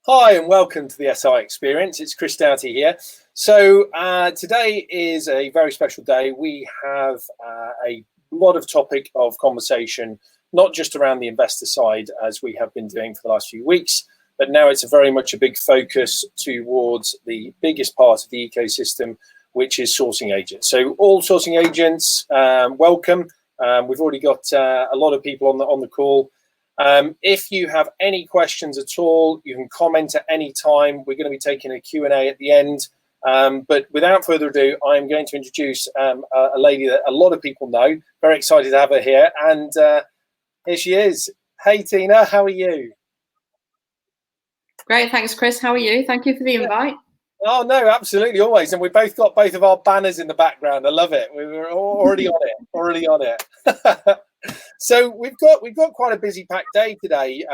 Hi and welcome to the SI Experience. It's Chris Dowty here. So today is a very special day. We have a lot of topic of conversation, not just around the investor side as we have been doing for the last few weeks, but now it's very much a big focus towards the biggest part of the ecosystem, which is sourcing agents. So all sourcing agents, welcome. We've already got a lot of people on the call. If you have any questions at all, you can comment at any time. We're going to be taking a Q&A at the end. But without further ado, I'm going to introduce a lady that a lot of people know. Very excited to have her here. And here she is. Hey, Tina, how are you? Great. Thanks, Chris. How are you? Thank you for the invite. Oh, no, absolutely. Always. And we've both got both of our banners in the background. I love it. We were already on it. So we've got quite a busy packed day today,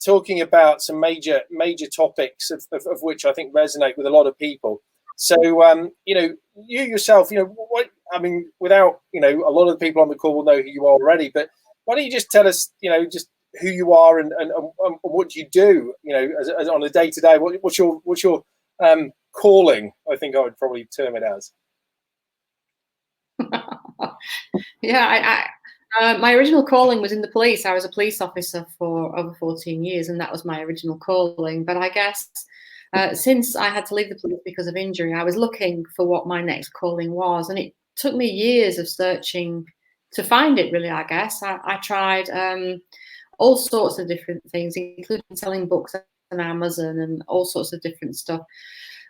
talking about some major topics of which I think resonate with a lot of people. So you yourself, what I mean, without a lot of the people on the call will know who you are already, but why don't you just tell us, just who you are and what you do, as on a day to day. What's your calling? I think I would probably term it as. Yeah, my original calling was in the police. I was a police officer for over 14 years, and that was my original calling. But I guess since I had to leave the police because of injury, I was looking for what my next calling was. And it took me years of searching to find it, really, I guess. I tried all sorts of different things, including selling books on Amazon and all sorts of different stuff.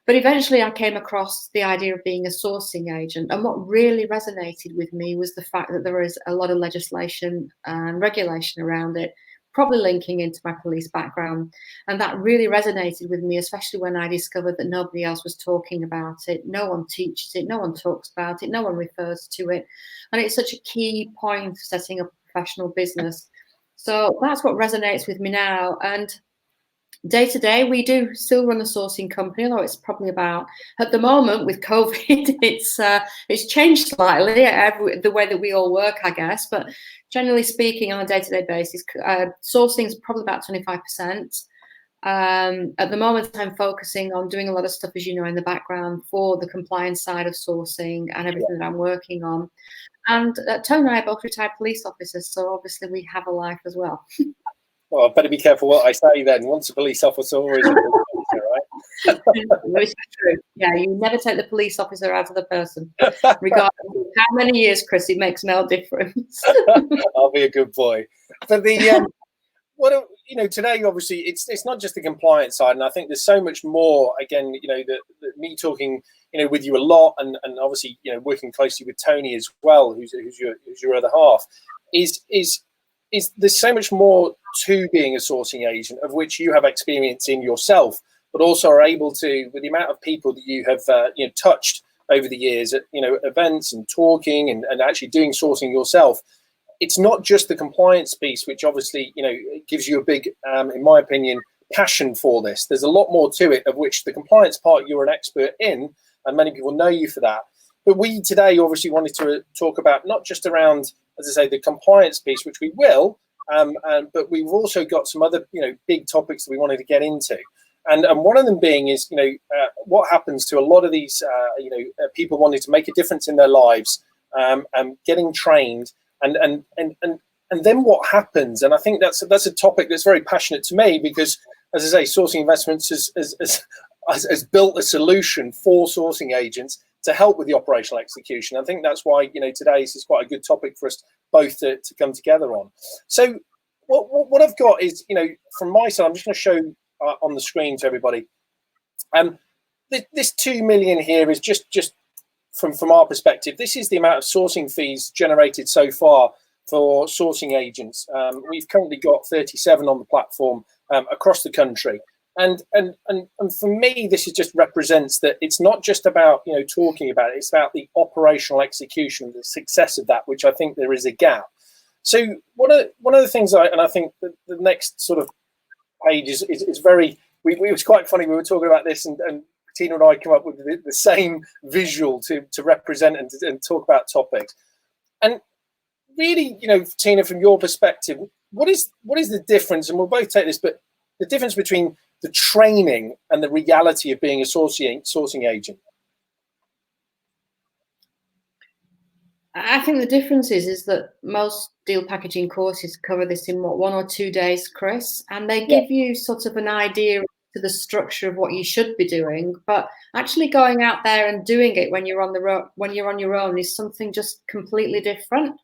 But eventually I came across the idea of being a sourcing agent. And what really resonated with me was the fact that there is a lot of legislation and regulation around it, probably linking into my police background. And that really resonated with me, especially when I discovered that nobody else was talking about it. No one teaches it. No one talks about it. No one refers to it. And it's such a key point of setting up a professional business. So that's what resonates with me now. And day to day, we do still run a sourcing company, although it's probably about, at the moment with COVID, it's changed slightly, the way that we all work, I guess. But generally speaking, on a day-to-day basis, sourcing is probably about 25%. At the moment, I'm focusing on doing a lot of stuff, as you know, in the background for the compliance side of sourcing and everything that I'm working on. And Tony and I are both retired police officers, so obviously we have a life as well. Well, I better be careful what I say then. Once a police officer, always a police officer, right? It's true. Yeah, you never take the police officer out of the person. Regardless of how many years, Chris, it makes no difference. I'll be a good boy. But today, obviously, it's not just the compliance side, and I think there's so much more. Again, that me talking, with you a lot, and obviously, working closely with Tony as well, who's your other half, is there's so much more to being a sourcing agent, of which you have experience in yourself, but also are able to, with the amount of people that you have touched over the years at events and talking and actually doing sourcing yourself. It's not just the compliance piece, which obviously gives you a big, in my opinion, passion for this. There's a lot more to it, of which the compliance part you're an expert in, and many people know you for that. But we today obviously wanted to talk about not just around, as I say, the compliance piece, which we will, but we've also got some other big topics that we wanted to get into, and one of them being is what happens to a lot of these people wanting to make a difference in their lives, and getting trained, and then what happens. And I think that's a topic that's very passionate to me, because, as I say, Sourcing Investments has built a solution for sourcing agents to help with the operational execution. I think that's why today this is quite a good topic for us both to come together on. So what I've got is from my side, I'm just going to show on the screen to everybody. This 2 million here is just from our perspective. This is the amount of sourcing fees generated so far for sourcing agents. We've currently got 37 on the platform across the country. And for me, this is just represents that it's not just about talking about it. It's about the operational execution, the success of that, which I think there is a gap. So one of the things I think the next sort of page is very. It was quite funny. We were talking about this, and Tina and I come up with the same visual to represent and talk about topics. And really, Tina, from your perspective, what is the difference? And we'll both take this, but the difference between the training and the reality of being a sourcing agent? I think the difference is that most deal packaging courses cover this in 1 or 2 days, Chris, and they give you sort of an idea to the structure of what you should be doing, but actually going out there and doing it when you're on your own is something just completely different.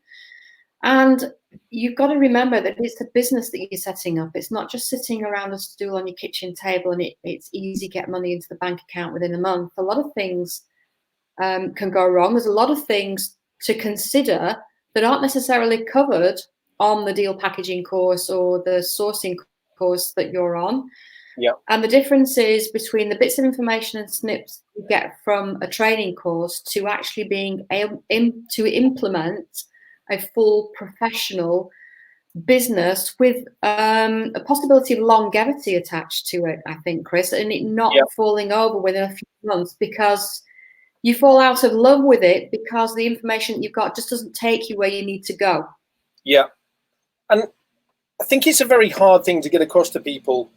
And you've got to remember that it's a business that you're setting up. It's not just sitting around a stool on your kitchen table and it's easy to get money into the bank account within a month. A lot of things can go wrong. There's a lot of things to consider that aren't necessarily covered on the deal packaging course or the sourcing course that you're on. Yeah. And the difference is between the bits of information and snips you get from a training course to actually being able to implement a full professional business with a possibility of longevity attached to it, I think, Chris, and it not falling over within a few months because you fall out of love with it because the information you've got just doesn't take you where you need to go. Yeah. And I think it's a very hard thing to get across to people,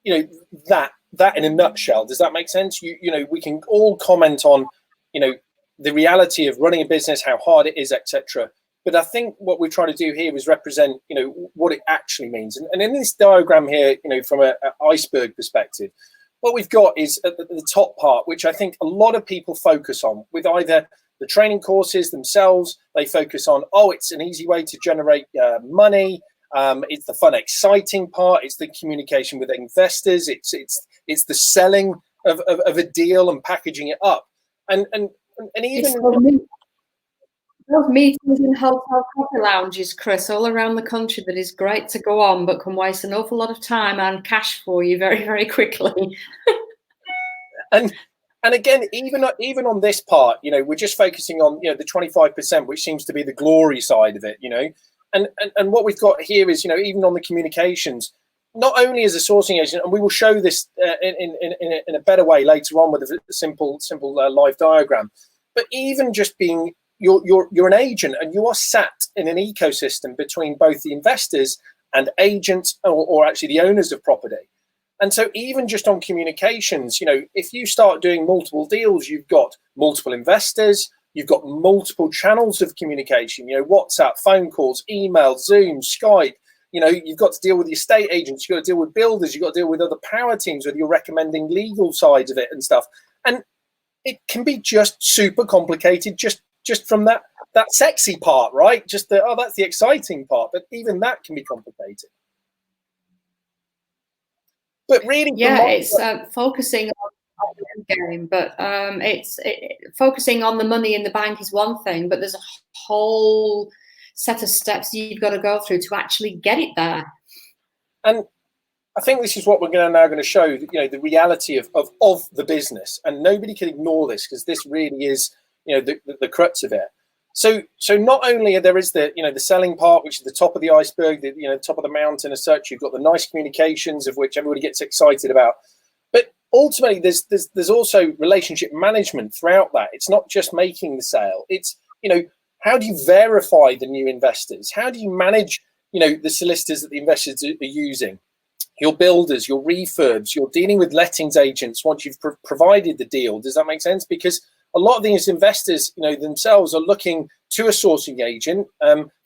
you know, that in a nutshell. Does that make sense? You know, we can all comment on, you know, the reality of running a business, how hard it is, etc. But I think what we try to do here is represent, you know, what it actually means. And in this diagram here, you know, from an iceberg perspective, what we've got is at the top part, which I think a lot of people focus on with either the training courses themselves. They focus on, oh, it's an easy way to generate money. It's the fun, exciting part. It's the communication with investors. It's the selling of a deal and packaging it up. And even those meetings in hotel coffee lounges, Chris, all around the country that is great to go on, but can waste an awful lot of time and cash for you very, very quickly. and again, even on this part, you know, we're just focusing on, you know, the 25%, which seems to be the glory side of it, you know, and what we've got here is, you know, even on the communications, not only as a sourcing agent, and we will show this in a better way later on with a simple live diagram, but even just being you're an agent and you are sat in an ecosystem between both the investors and agents or actually the owners of property. And so even just on communications, you know, if you start doing multiple deals, you've got multiple investors, you've got multiple channels of communication, you know, WhatsApp, phone calls, email, Zoom, Skype. You know, you've got to deal with the estate agents, you've got to deal with builders, you've got to deal with other power teams, whether you're recommending legal sides of it and stuff. And it can be just super complicated just from that sexy part, right? Just that's the exciting part, but even that can be complicated. But really, it's focusing on the game, but focusing on the money in the bank is one thing, but there's a whole set of steps you've got to go through to actually get it there. And I think this is what we're now going to show, you know, the reality of the business, and nobody can ignore this because this really is, you know, the crux of it. So not only there is the, you know, the selling part, which is the top of the iceberg, the, you know, top of the mountain as such. You've got the nice communications of which everybody gets excited about, but ultimately there's also relationship management throughout that. It's not just making the sale. It's, you know, how do you verify the new investors? How do you manage, you know, the solicitors that the investors are using? Your builders, your refurbs, you're dealing with lettings agents once you've provided the deal. Does that make sense? Because a lot of these investors, you know, themselves are looking to a sourcing agent,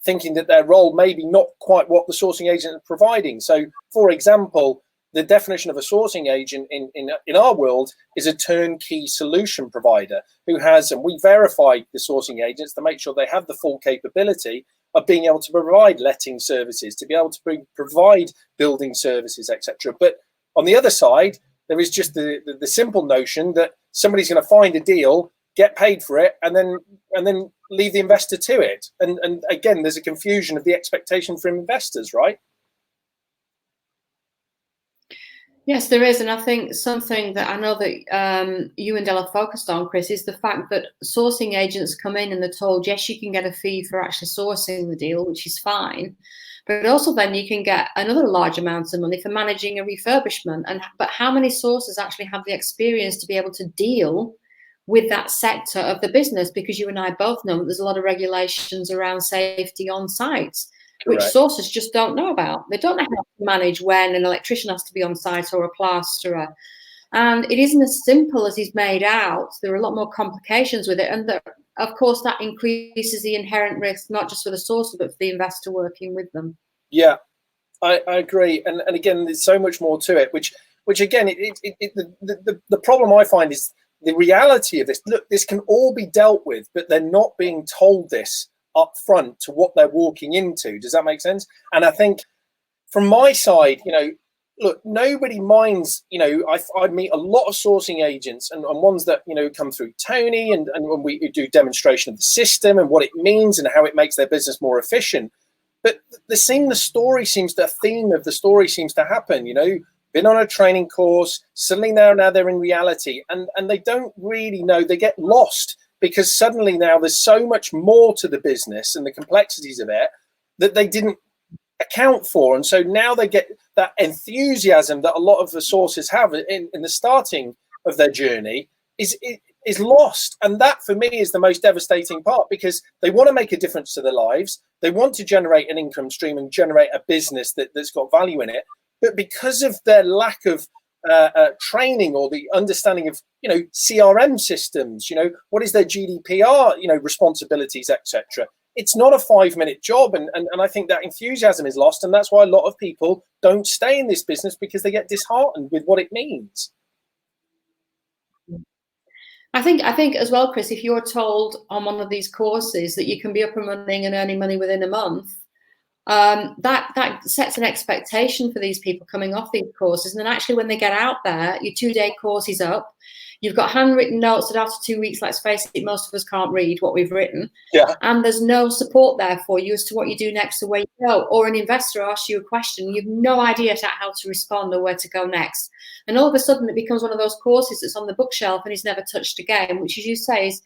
thinking that their role may be not quite what the sourcing agent is providing. So, for example, the definition of a sourcing agent in our world is a turnkey solution provider who has, and we verify the sourcing agents to make sure they have the full capability of being able to provide letting services, to be able to provide building services, etc. But on the other side, there is just the simple notion that somebody's going to find a deal, get paid for it, and then leave the investor to it. And again, there's a confusion of the expectation from investors, right? Yes, there is. And I think something that I know that you and Della focused on, Chris, is the fact that sourcing agents come in and they're told, yes, you can get a fee for actually sourcing the deal, which is fine. But also then you can get another large amount of money for managing a refurbishment. But how many sources actually have the experience to be able to deal with that sector of the business? Because you and I both know that there's a lot of regulations around safety on sites. which sources just don't know about. They don't know how to manage when an electrician has to be on site or a plasterer. And it isn't as simple as he's made out. There are a lot more complications with it. And of course, that increases the inherent risk, not just for the sourcer, but for the investor working with them. Yeah, I agree. And again, there's so much more to it, which again, the problem I find is the reality of this. Look, this can all be dealt with, but they're not being told this up front to what they're walking into. Does that make sense? And I think from my side, look, nobody minds, I meet a lot of sourcing agents and ones that, come through Tony and when we do demonstration of the system and what it means and how it makes their business more efficient. But the theme of the story seems to happen, been on a training course, suddenly now they're in reality and they don't really know, they get lost because suddenly now there's so much more to the business and the complexities of it that they didn't account for. And so now they get that enthusiasm that a lot of the sources have in the starting of their journey is lost. And that for me is the most devastating part, because they want to make a difference to their lives. They want to generate an income stream and generate a business that's got value in it. But because of their lack of training or the understanding of, CRM systems, what is their GDPR, responsibilities, etc. It's not a 5-minute job. And I think that enthusiasm is lost. And that's why a lot of people don't stay in this business, because they get disheartened with what it means. I think as well, Chris, if you're told on one of these courses that you can be up and running and earning money within a month, that sets an expectation for these people coming off these courses. And then actually when they get out there, your 2-day course is up. You've got handwritten notes that after 2 weeks, let's face it, most of us can't read what we've written. Yeah. And there's no support there for you as to what you do next or where you go. Or an investor asks you a question, you have no idea how to respond or where to go next. And all of a sudden it becomes one of those courses that's on the bookshelf and is never touched again, which, as you say, is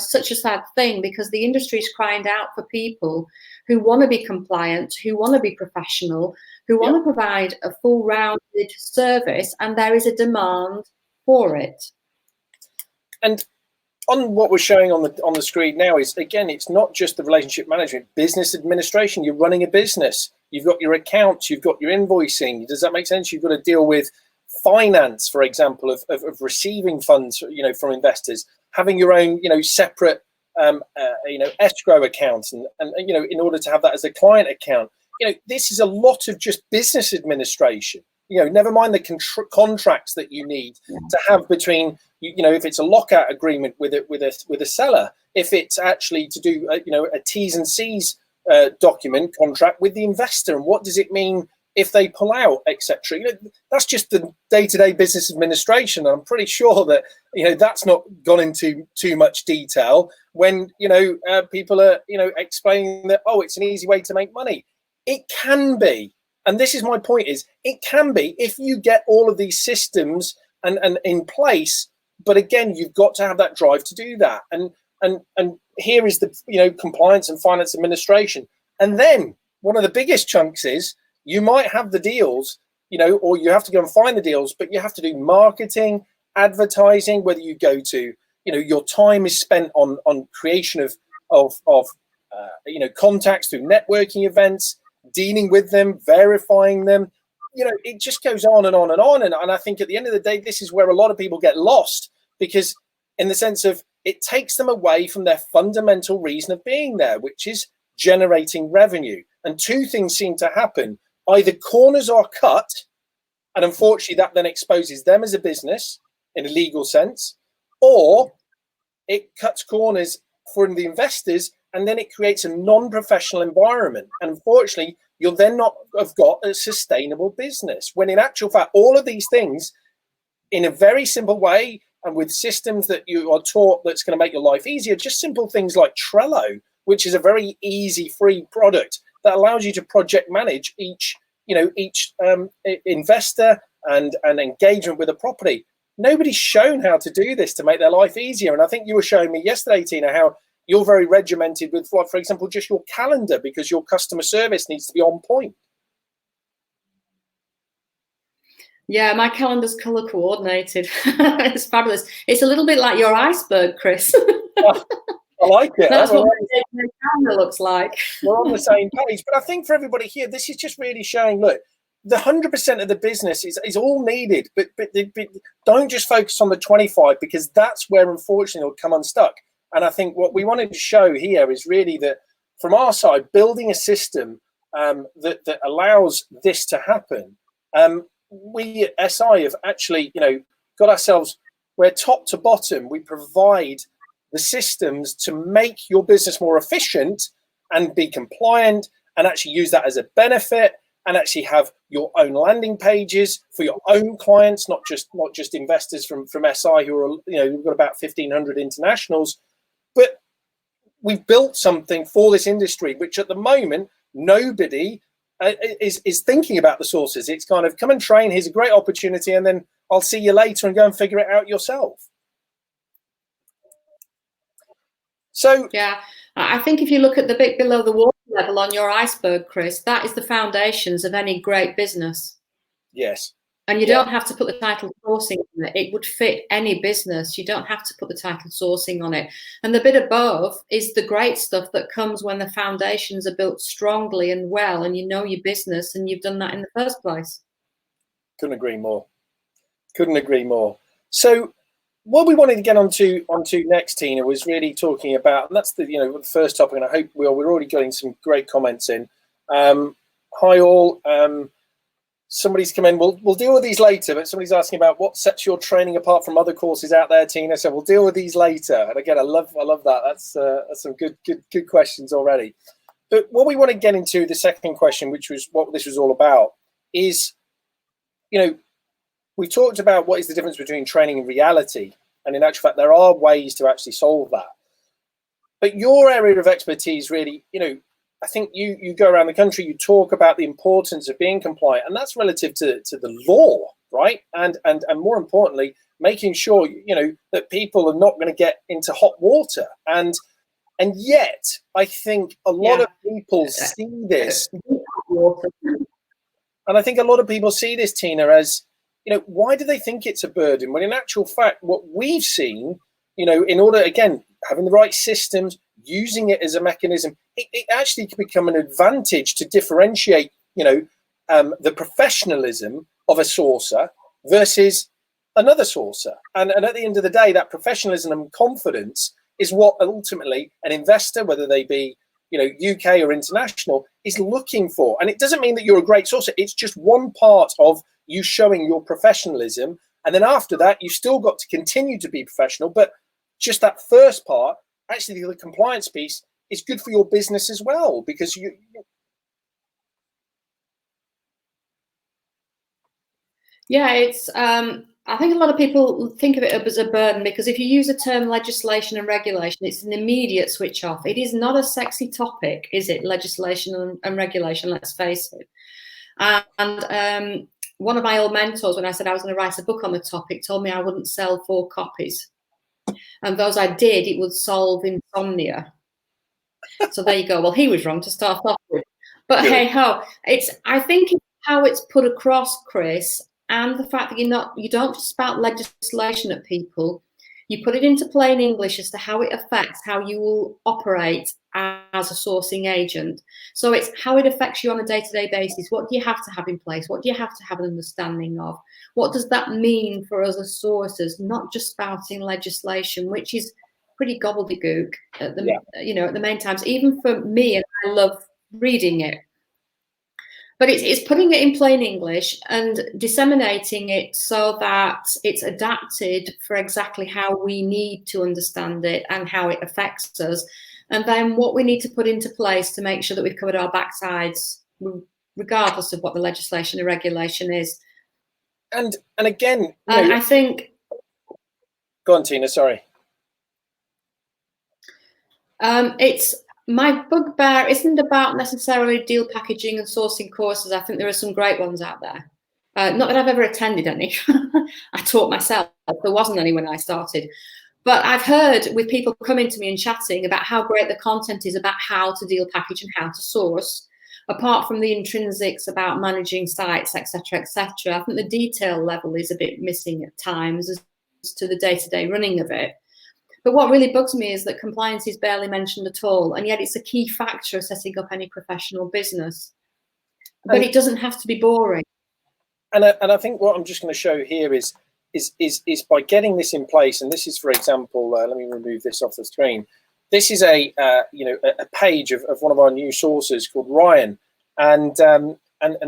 such a sad thing, because the industry is crying out for people who want to be compliant, who want to be professional, who want to provide a full-rounded service, and there is a demand for it. And on what we're showing on the screen now is, again, it's not just the relationship management, business administration. You're running a business. You've got your accounts. You've got your invoicing. Does that make sense? You've got to deal with finance, for example, of receiving funds, from investors, having your own, separate, escrow accounts, and in order to have that as a client account. This is a lot of just business administration. Never mind the contracts that you need to have between, if it's a lockout agreement with a seller, if it's actually to do, a T's and C's document contract with the investor, and what does it mean if they pull out, etc. That's just the day-to-day business administration. I'm pretty sure that that's not gone into too much detail when people are explaining that, oh, it's an easy way to make money. It can be. And this is my point, is it can be if you get all of these systems and in place. But again, you've got to have that drive to do that. And here is the compliance and finance administration. And then one of the biggest chunks is you might have the deals, or you have to go and find the deals, but you have to do marketing, advertising, whether you go to, your time is spent on creation of contacts through networking events, dealing with them, verifying them. It just goes on and on and on. And I think at the end of the day, this is where a lot of people get lost, because in the sense of it takes them away from their fundamental reason of being there, which is generating revenue. And two things seem to happen. Either corners are cut, and unfortunately that then exposes them as a business in a legal sense, or it cuts corners for the investors, and then it creates a non-professional environment. And unfortunately, you'll then not have got a sustainable business, when in actual fact, all of these things in a very simple way and with systems that you are taught that's going to make your life easier, just simple things like Trello, which is a very easy, free product that allows you to project manage each investor and engagement with a property. Nobody's shown how to do this to make their life easier. And I think you were showing me yesterday, Tina, how you're very regimented with, for example, just your calendar, because your customer service needs to be on point. Yeah, my calendar's color coordinated. It's fabulous. It's a little bit like your iceberg, Chris. I like it. That's what my camera looks like. We're on the same page. But I think for everybody here, this is just really showing, look, the 100% of the business is all needed, but don't just focus on the 25, because that's where, unfortunately, it'll come unstuck. And I think what we wanted to show here is really that from our side, building a system that allows this to happen. We at SI have actually, got ourselves where top to bottom, we provide the systems to make your business more efficient and be compliant and actually use that as a benefit and actually have your own landing pages for your own clients, not just investors from SI who are, we've got about 1,500 internationals. But we've built something for this industry, which at the moment, nobody is thinking about the sources. It's kind of come and train, here's a great opportunity, and then I'll see you later and go and figure it out yourself. So yeah, I think if you look at the bit below the water level on your iceberg, Chris, that is the foundations of any great business. Yes. And you don't have to put the title sourcing on it. It would fit any business. You don't have to put the title sourcing on it. And the bit above is the great stuff that comes when the foundations are built strongly and well, and you know your business, and you've done that in the first place. Couldn't agree more. Couldn't agree more. So what we wanted to get onto next, Tina, was really talking about, and that's the first topic, and I hope we're already getting some great comments in. Hi all. Somebody's come in. We'll deal with these later, but somebody's asking about what sets your training apart from other courses out there, Tina. So we'll deal with these later. And again, I love that. That's some good questions already. But what we want to get into, the second question, which was what this was all about, is, we talked about what is the difference between training and reality. And in actual fact, there are ways to actually solve that. But your area of expertise really, I think you go around the country, you talk about the importance of being compliant, and that's relative to the law, right? And more importantly, making sure, that people are not going to get into hot water. And yet, I think a lot of people see this. And I think a lot of people see this, Tina, as, why do they think it's a burden? When in actual fact, what we've seen, in order, again, having the right systems, using it as a mechanism, it actually can become an advantage to differentiate, the professionalism of a sourcer versus another sourcer. And at the end of the day, that professionalism and confidence is what ultimately an investor, whether they be, UK or international, is looking for. And it doesn't mean that you're a great sourcer. It's just one part of you showing your professionalism. And then after that, you've still got to continue to be professional. But just that first part, actually the compliance piece, is good for your business as well, because it's I think a lot of people think of it as a burden, because if you use the term legislation and regulation, it's an immediate switch off. It is not a sexy topic, is it? Legislation and regulation, let's face it. And one of my old mentors, when I said I was going to write a book on the topic, told me I wouldn't sell 4 copies. And those I did, it would solve insomnia. So there you go. Well, he was wrong to start off with. But hey ho, I think how it's put across, Chris, and the fact that you don't just spout legislation at people, you put it into plain English as to how it affects how you will operate as a sourcing agent. So it's how it affects you on a day-to-day basis. What do you have to have in place? What do you have to have an understanding of? What does that mean for us as sources? Not just spouting legislation, which is pretty gobbledygook at the at the main times, even for me, and I love reading it. But it's putting it in plain English and disseminating it so that it's adapted for exactly how we need to understand it and how it affects us. And then what we need to put into place to make sure that we've covered our backsides, regardless of what the legislation or regulation is. And again, I think. Go on, Tina. Sorry. It's my bugbear isn't about necessarily deal packaging and sourcing courses. I think there are some great ones out there. Not that I've ever attended any. I taught myself. There wasn't any when I started. But I've heard with people coming to me and chatting about how great the content is about how to deal package and how to source, apart from the intrinsics about managing sites, etc., etc. I think the detail level is a bit missing at times as to the day-to-day running of it. But what really bugs me is that compliance is barely mentioned at all, and yet it's a key factor of setting up any professional business. But it doesn't have to be boring. And I think what I'm just going to show here is by getting this in place, and this is, for example, let me remove this off the screen. This is a page of one of our new sources called Ryan, and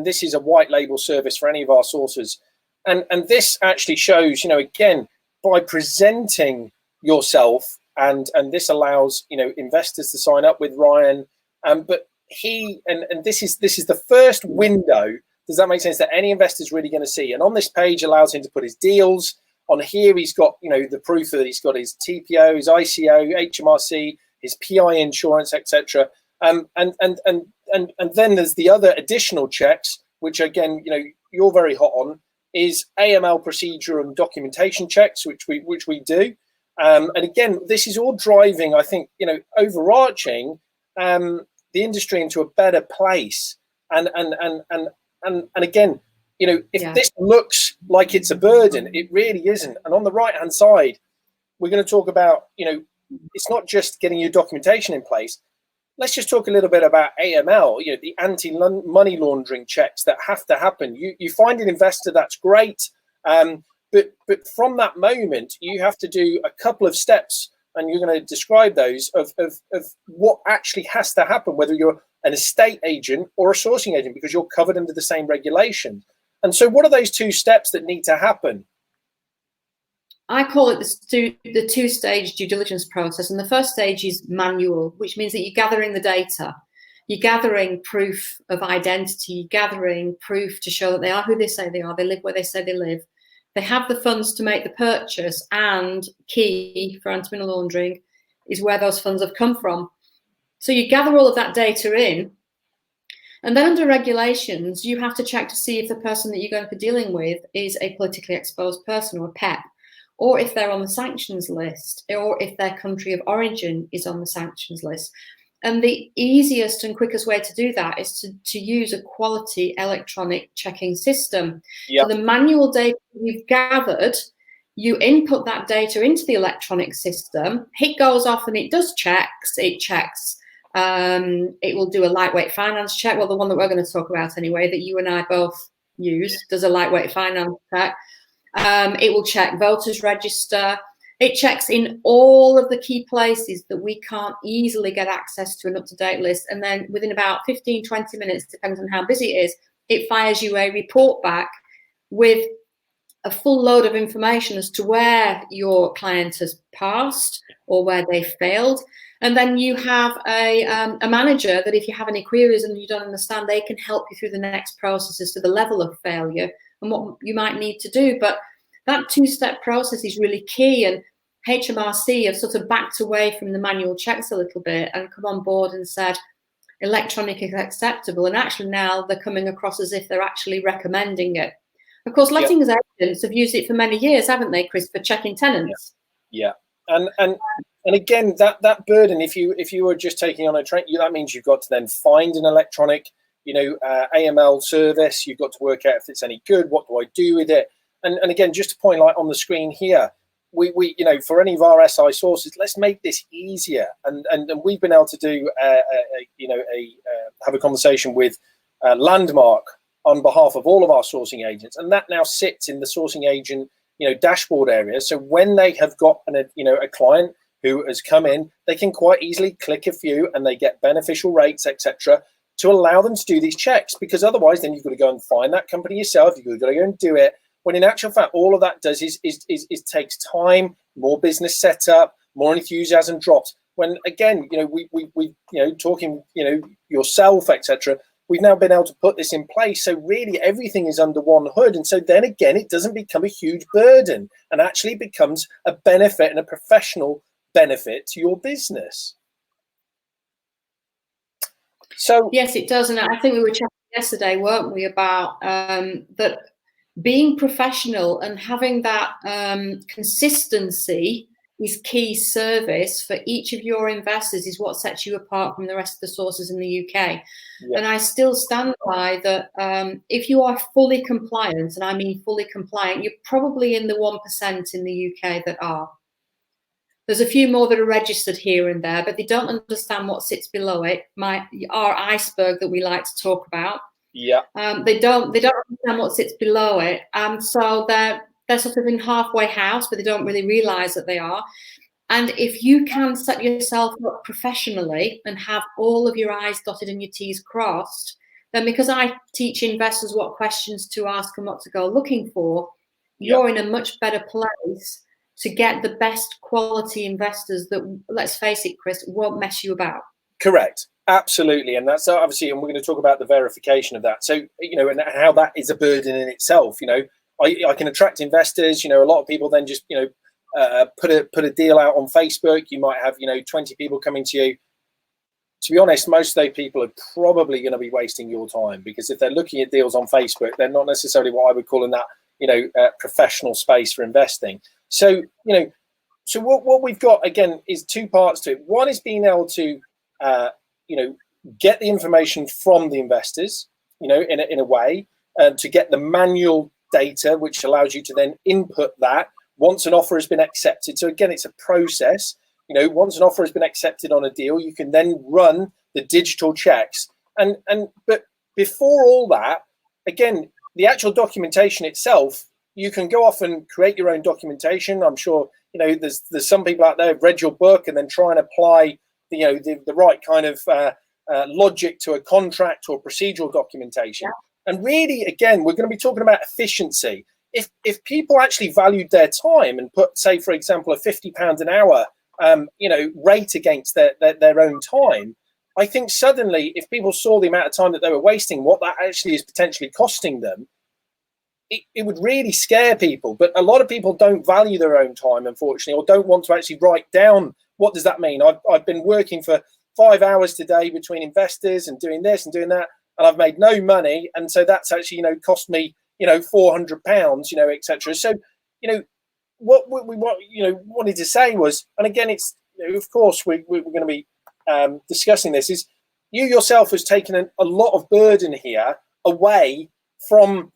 this is a white label service for any of our sources, and this actually shows, again, by presenting yourself, and this allows investors to sign up with Ryan, but this is the first window. Does that make sense? That any investor is really going to see. And on this page allows him to put his deals. On here, he's got, the proof that he's got his TPO, his ICO, HMRC, his PI insurance, etc. And then there's the other additional checks, which again, you're very hot on, is AML procedure and documentation checks, which we do. And again, this is all driving, I think, overarching the industry into a better place. And again, if this looks like it's a burden, it really isn't. And on the right-hand side, we're going to talk about, it's not just getting your documentation in place. Let's just talk a little bit about AML, the anti-money laundering checks that have to happen. You find an investor, that's great. But from that moment, you have to do a couple of steps, and you're going to describe those of what actually has to happen, whether you're an estate agent or a sourcing agent, because you're covered under the same regulation. And so what are those two steps that need to happen? I call it the two-stage due diligence process. And the first stage is manual, which means that you're gathering the data. You're gathering proof of identity, you're gathering proof to show that they are who they say they are, they live where they say they live, they have the funds to make the purchase, and key for anti-money laundering is where those funds have come from. So you gather all of that data in, and then under regulations, you have to check to see if the person that you're going to be dealing with is a politically exposed person, or a PEP, or if they're on the sanctions list, or if their country of origin is on the sanctions list. And the easiest and quickest way to do that is to use a quality electronic checking system. Yep. So the manual data you've gathered, you input that data into the electronic system, it goes off and it does checks, it checks. It will do a lightweight finance check. Well, the one that we're going to talk about anyway, that you and I both use, does a lightweight finance check. It will check voters register. It checks in all of the key places that we can't easily get access to an up-to-date list. And then within about 15, 20 minutes, depends on how busy it is, it fires you a report back with a full load of information as to where your client has passed or where they failed. And then you have a manager that if you have any queries and you don't understand, they can help you through the next process as to the level of failure and what you might need to do. But that two-step process is really key, and HMRC have sort of backed away from the manual checks a little bit and come on board and said electronic is acceptable, and actually now they're coming across as if they're actually recommending it. Of course, lettings agents have used it for many years, haven't they, Chris, for checking tenants? Yeah. And again, that burden, if you were just taking on a train, that means you've got to then find an electronic, AML service. You've got to work out if it's any good. What do I do with it? And again, just to point out on the screen here, we for any of our SI sources, let's make this easier. And we've been able to do have a conversation with Landmark on behalf of all of our sourcing agents, and that now sits in the sourcing agent dashboard area. So when they have got a client who has come in, they can quite easily click a few and they get beneficial rates, etc., to allow them to do these checks, because otherwise then you've got to go and find that company yourself, you've got to go and do it, when in actual fact all of that does is takes time, more business setup, more enthusiasm drops. When again, we talking, yourself, etc., we've now been able to put this in place, so really everything is under one hood, and so then again it doesn't become a huge burden and actually becomes a benefit and a professional benefit to your business. So yes, it does. And I think we were chatting yesterday, weren't we, about that being professional and having that consistency is key service for each of your investors, is what sets you apart from the rest of the sources in the UK. Yeah. And I still stand by that. If you are fully compliant, and I mean fully compliant, you're probably in the 1% in the UK that are. There's a few more that are registered here and there, but they don't understand what sits below it. Our iceberg that we like to talk about. Yeah. They don't understand what sits below it, and so they're sort of in halfway house, but they don't really realise that they are. And if you can set yourself up professionally and have all of your I's dotted and your T's crossed, then because I teach investors what questions to ask and what to go looking for, you're in a much better place to get the best quality investors that, let's face it, Chris, won't mess you about. Correct. Absolutely. And that's obviously, and we're going to talk about the verification of that. So, and how that is a burden in itself. I can attract investors. A lot of people then just, put a deal out on Facebook. You might have 20 people coming to you. To be honest, most of those people are probably going to be wasting your time, because if they're looking at deals on Facebook, they're not necessarily what I would call in that professional space for investing. So so what we've got again is two parts to it. One is being able to get the information from the investors in a way to get the manual data, which allows you to then input that once an offer has been accepted. So again, it's a process. Once an offer has been accepted on a deal, you can then run the digital checks. But before all that, again, the actual documentation itself, you can go off and create your own documentation. I'm sure there's some people out there who've read your book and then try and apply the right kind of logic to a contract or procedural documentation. Yeah. And really, again, we're going to be talking about efficiency. If people actually valued their time and put, say, for example, a £50 an hour rate against their own time, I think suddenly if people saw the amount of time that they were wasting, what that actually is potentially costing them, it would really scare people. But a lot of people don't value their own time, unfortunately, or don't want to actually write down what does that mean. I've been working for 5 hours today between investors and doing this and doing that, and I've made no money, and so that's actually cost me £400, etc. So what we wanted to say was, and again, it's of course we're going to be discussing this, is you yourself has taken a lot of burden here away from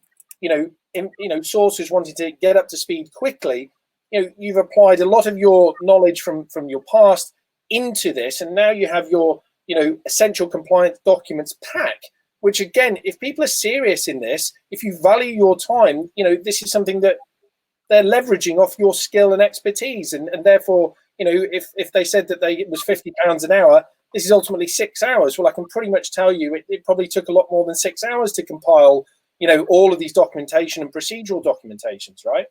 sources wanting to get up to speed quickly. You've applied a lot of your knowledge from your past into this, and now you have your essential compliance documents pack, which again, if people are serious in this, if you value your time, this is something that they're leveraging off your skill and expertise, and therefore, if they said that it was £50 an hour, this is ultimately 6 hours. Well, I can pretty much tell you it probably took a lot more than 6 hours to compile all of these documentation and procedural documentations, right?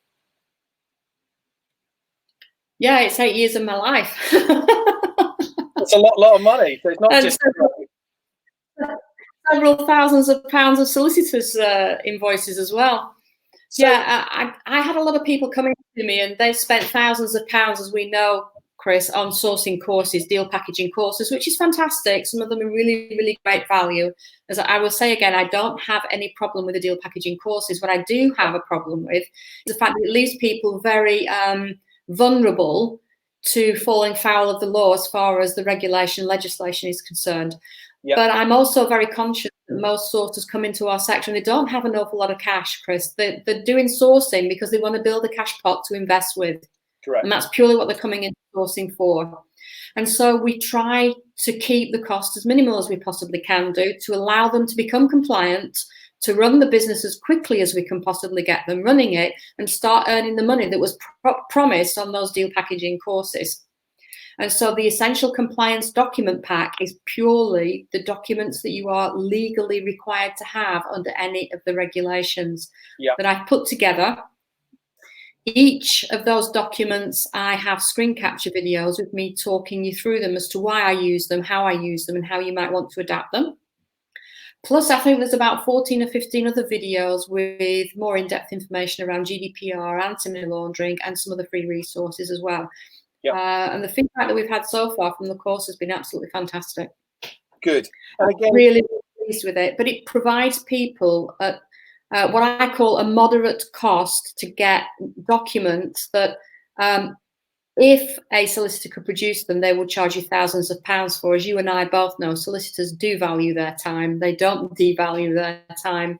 Yeah, it's 8 years of my life. It's a lot of money. So it's not just several thousands of pounds of solicitors' invoices as well. So, yeah, I had a lot of people coming to me, and they've spent thousands of pounds, as we know, Chris, on sourcing courses, deal packaging courses, which is fantastic. Some of them are really, really great value. As I will say again, I don't have any problem with the deal packaging courses. What I do have a problem with is the fact that it leaves people very vulnerable to falling foul of the law as far as the regulation, legislation is concerned. Yep. But I'm also very conscious that most sources come into our sector and they don't have an awful lot of cash, Chris. They're doing sourcing because they want to build a cash pot to invest with. Correct. And that's purely what they're coming into sourcing for. And so we try to keep the cost as minimal as we possibly can do, to allow them to become compliant, to run the business as quickly as we can possibly get them running it, and start earning the money that was promised on those deal packaging courses. And so the essential compliance document pack is purely the documents that you are legally required to have under any of the regulations that I've put together. Each of those documents, I have screen capture videos with me talking you through them as to why I use them, how I use them, and how you might want to adapt them. Plus, I think there's about 14 or 15 other videos with more in-depth information around GDPR, anti-money laundering, and some other free resources as well. Yep. And the feedback that we've had so far from the course has been absolutely fantastic. Good. And again, I'm really pleased with it. But it provides people at what I call a moderate cost to get documents that if a solicitor could produce them, they would charge you thousands of pounds for. As you and I both know, solicitors do value their time. They don't devalue their time.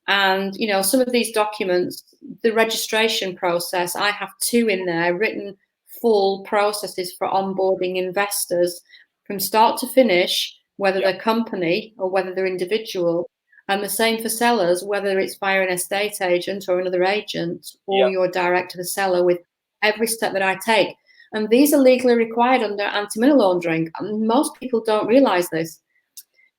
And, some of these documents, the registration process, I have 2 in there written full processes for onboarding investors from start to finish, whether they're company or whether they're individual. And the same for sellers, whether it's via an estate agent or another agent, or you're direct to the seller, with every step that I take. And these are legally required under anti-money laundering. And most people don't realize this.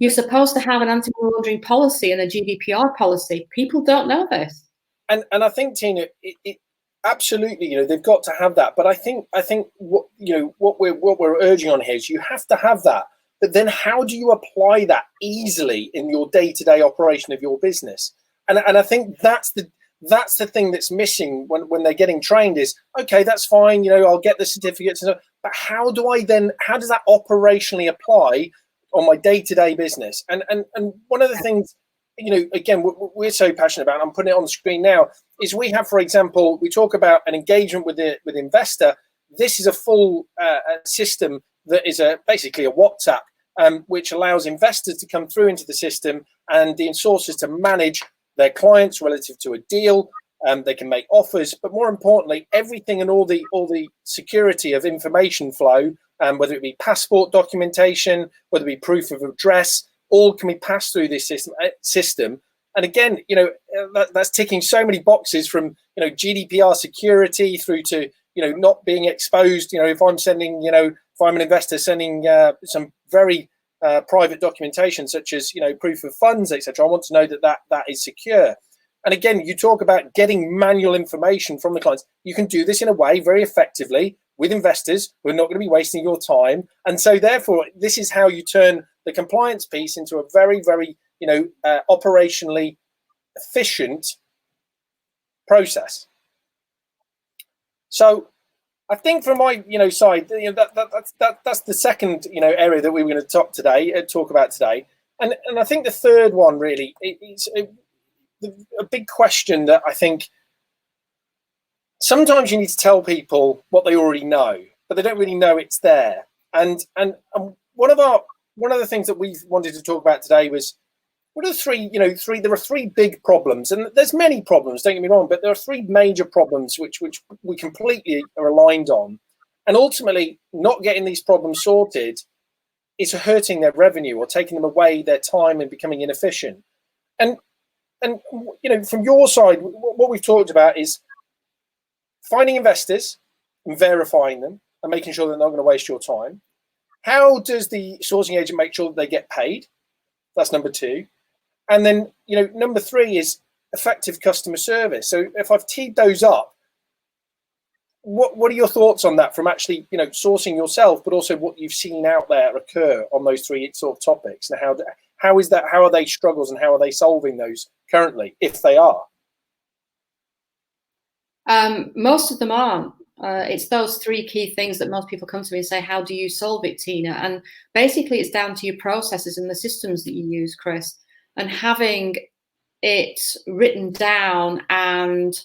You're supposed to have an anti-money laundering policy and a GDPR policy. People don't know this. And I think, Tina, it absolutely, they've got to have that. But I think what we're urging on here is you have to have that. But then how do you apply that easily in your day-to-day operation of your business? And I think that's the thing that's missing when they're getting trained is, okay, that's fine, I'll get the certificates, but how does that operationally apply on my day-to-day business? And one of the things, again, we're so passionate about, and I'm putting it on the screen now, is we have, for example, we talk about an engagement with investor. This is a full system that is basically a WhatsApp, which allows investors to come through into the system and the sources to manage their clients relative to a deal. They can make offers, but more importantly, everything and all the security of information flow, whether it be passport documentation, whether it be proof of address, all can be passed through this system. And again, that's ticking so many boxes, from GDPR security through to not being exposed. If I'm sending, if I'm an investor sending some very private documentation, such as proof of funds, etc., I want to know that is secure. And again, you talk about getting manual information from the clients. You can do this in a way very effectively with investors who are not going to be wasting your time. And so therefore, this is how you turn the compliance piece into a very, very, operationally efficient process. So I think from my, side, that's the second, area that we were going to talk about today. And I think the third one really, it's a big question that I think sometimes you need to tell people what they already know, but they don't really know it's there. And one of the things that we've wanted to talk about today was, what are the three, there are three big problems, and there's many problems, don't get me wrong, but there are three major problems which we completely are aligned on. And ultimately, not getting these problems sorted is hurting their revenue or taking them away their time and becoming inefficient. And from your side, what we've talked about is finding investors and verifying them and making sure they're not going to waste your time. How does the sourcing agent make sure that they get paid? That's number two. And then, number three is effective customer service. So if I've teed those up, what are your thoughts on that, from actually, sourcing yourself, but also what you've seen out there occur on those three sort of topics? And how is that? How are they struggles, and how are they solving those currently, if they are? Most of them aren't. It's those three key things that most people come to me and say, how do you solve it, Tina? And basically it's down to your processes and the systems that you use, Chris, and having it written down and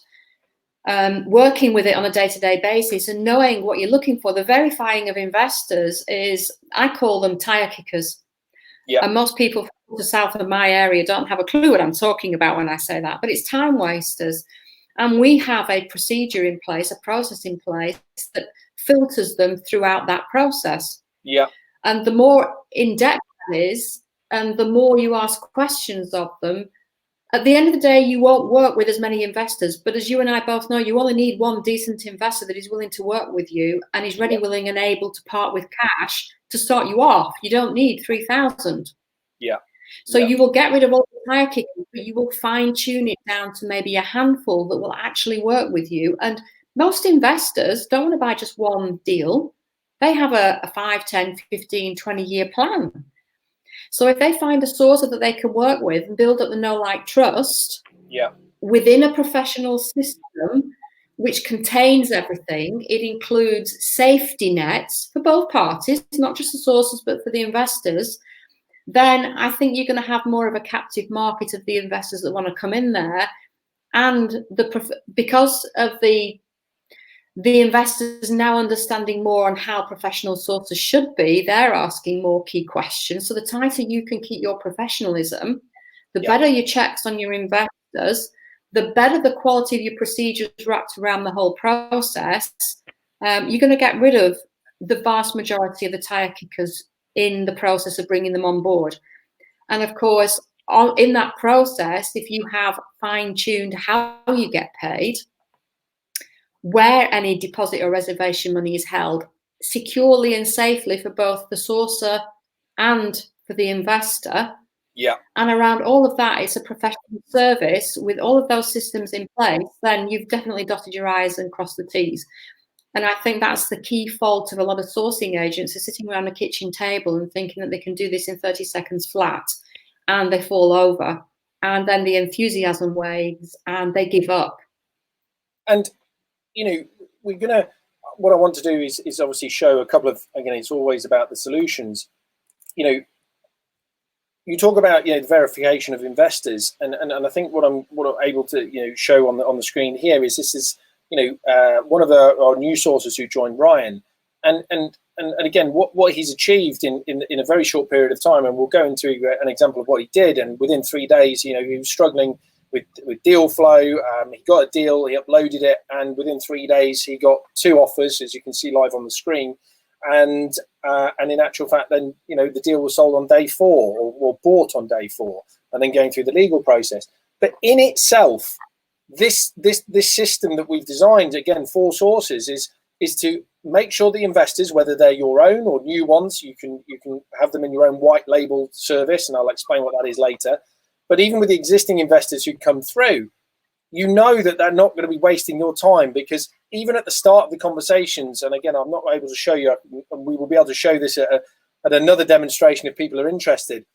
working with it on a day-to-day basis and knowing what you're looking for. The verifying of investors is, I call them tire kickers. Yeah. And most people from the south of my area don't have a clue what I'm talking about when I say that, but it's time wasters. And we have a procedure in place, a process in place that filters them throughout that process. Yeah. And the more in-depth it is, and the more you ask questions of them, at the end of the day, you won't work with as many investors. But as you and I both know, you only need one decent investor that is willing to work with you and is ready, willing, and able to part with cash to start you off. You don't need 3,000. Yeah. So you will get rid of all the tire kickers, but you will fine tune it down to maybe a handful that will actually work with you. And most investors don't want to buy just one deal. They have a 5, 10, 15, 20-year plan. So if they find a source that they can work with and build up the know, like, trust within a professional system, which contains everything, it includes safety nets for both parties, not just the sources, but for the investors, then I think you're going to have more of a captive market of the investors that want to come in there. And because of the investors now understanding more on how professional sources should be, they're asking more key questions. So the tighter you can keep your professionalism, the better your checks on your investors, the better the quality of your procedures wrapped around the whole process, you're going to get rid of the vast majority of the tire kickers in the process of bringing them on board. And of course, in that process, if you have fine-tuned how you get paid, where any deposit or reservation money is held securely and safely for both the sourcer and for the investor. Yeah. And around all of that, it's a professional service with all of those systems in place, then you've definitely dotted your I's and crossed the T's. And I think that's the key fault of a lot of sourcing agents, is sitting around a kitchen table and thinking that they can do this in 30 seconds flat, and they fall over, and then the enthusiasm wanes and they give up. And, you know, what I want to do is obviously show a couple of, again, it's always about the solutions. You know, you talk about, you know, the verification of investors, and I think what I'm able to, you know, show on the screen here is this is, you know, one of our new sources who joined, Ryan, and again, what he's achieved in a very short period of time, and we'll go into an example of what he did. And within 3 days, you know, he was struggling with deal flow. He got a deal, he uploaded it, and within 3 days he got 2 offers, as you can see live on the screen. And in actual fact, then, you know, the deal was sold on day 4 or bought on day 4, and then going through the legal process. But in itself, this system that we've designed, again, for sources, is to make sure the investors, whether they're your own or new ones, you can have them in your own white label service, and I'll explain what that is later. But even with the existing investors who come through, you know that they're not going to be wasting your time, because even at the start of the conversations, and again, I'm not able to show you, and we will be able to show this at another demonstration if people are interested,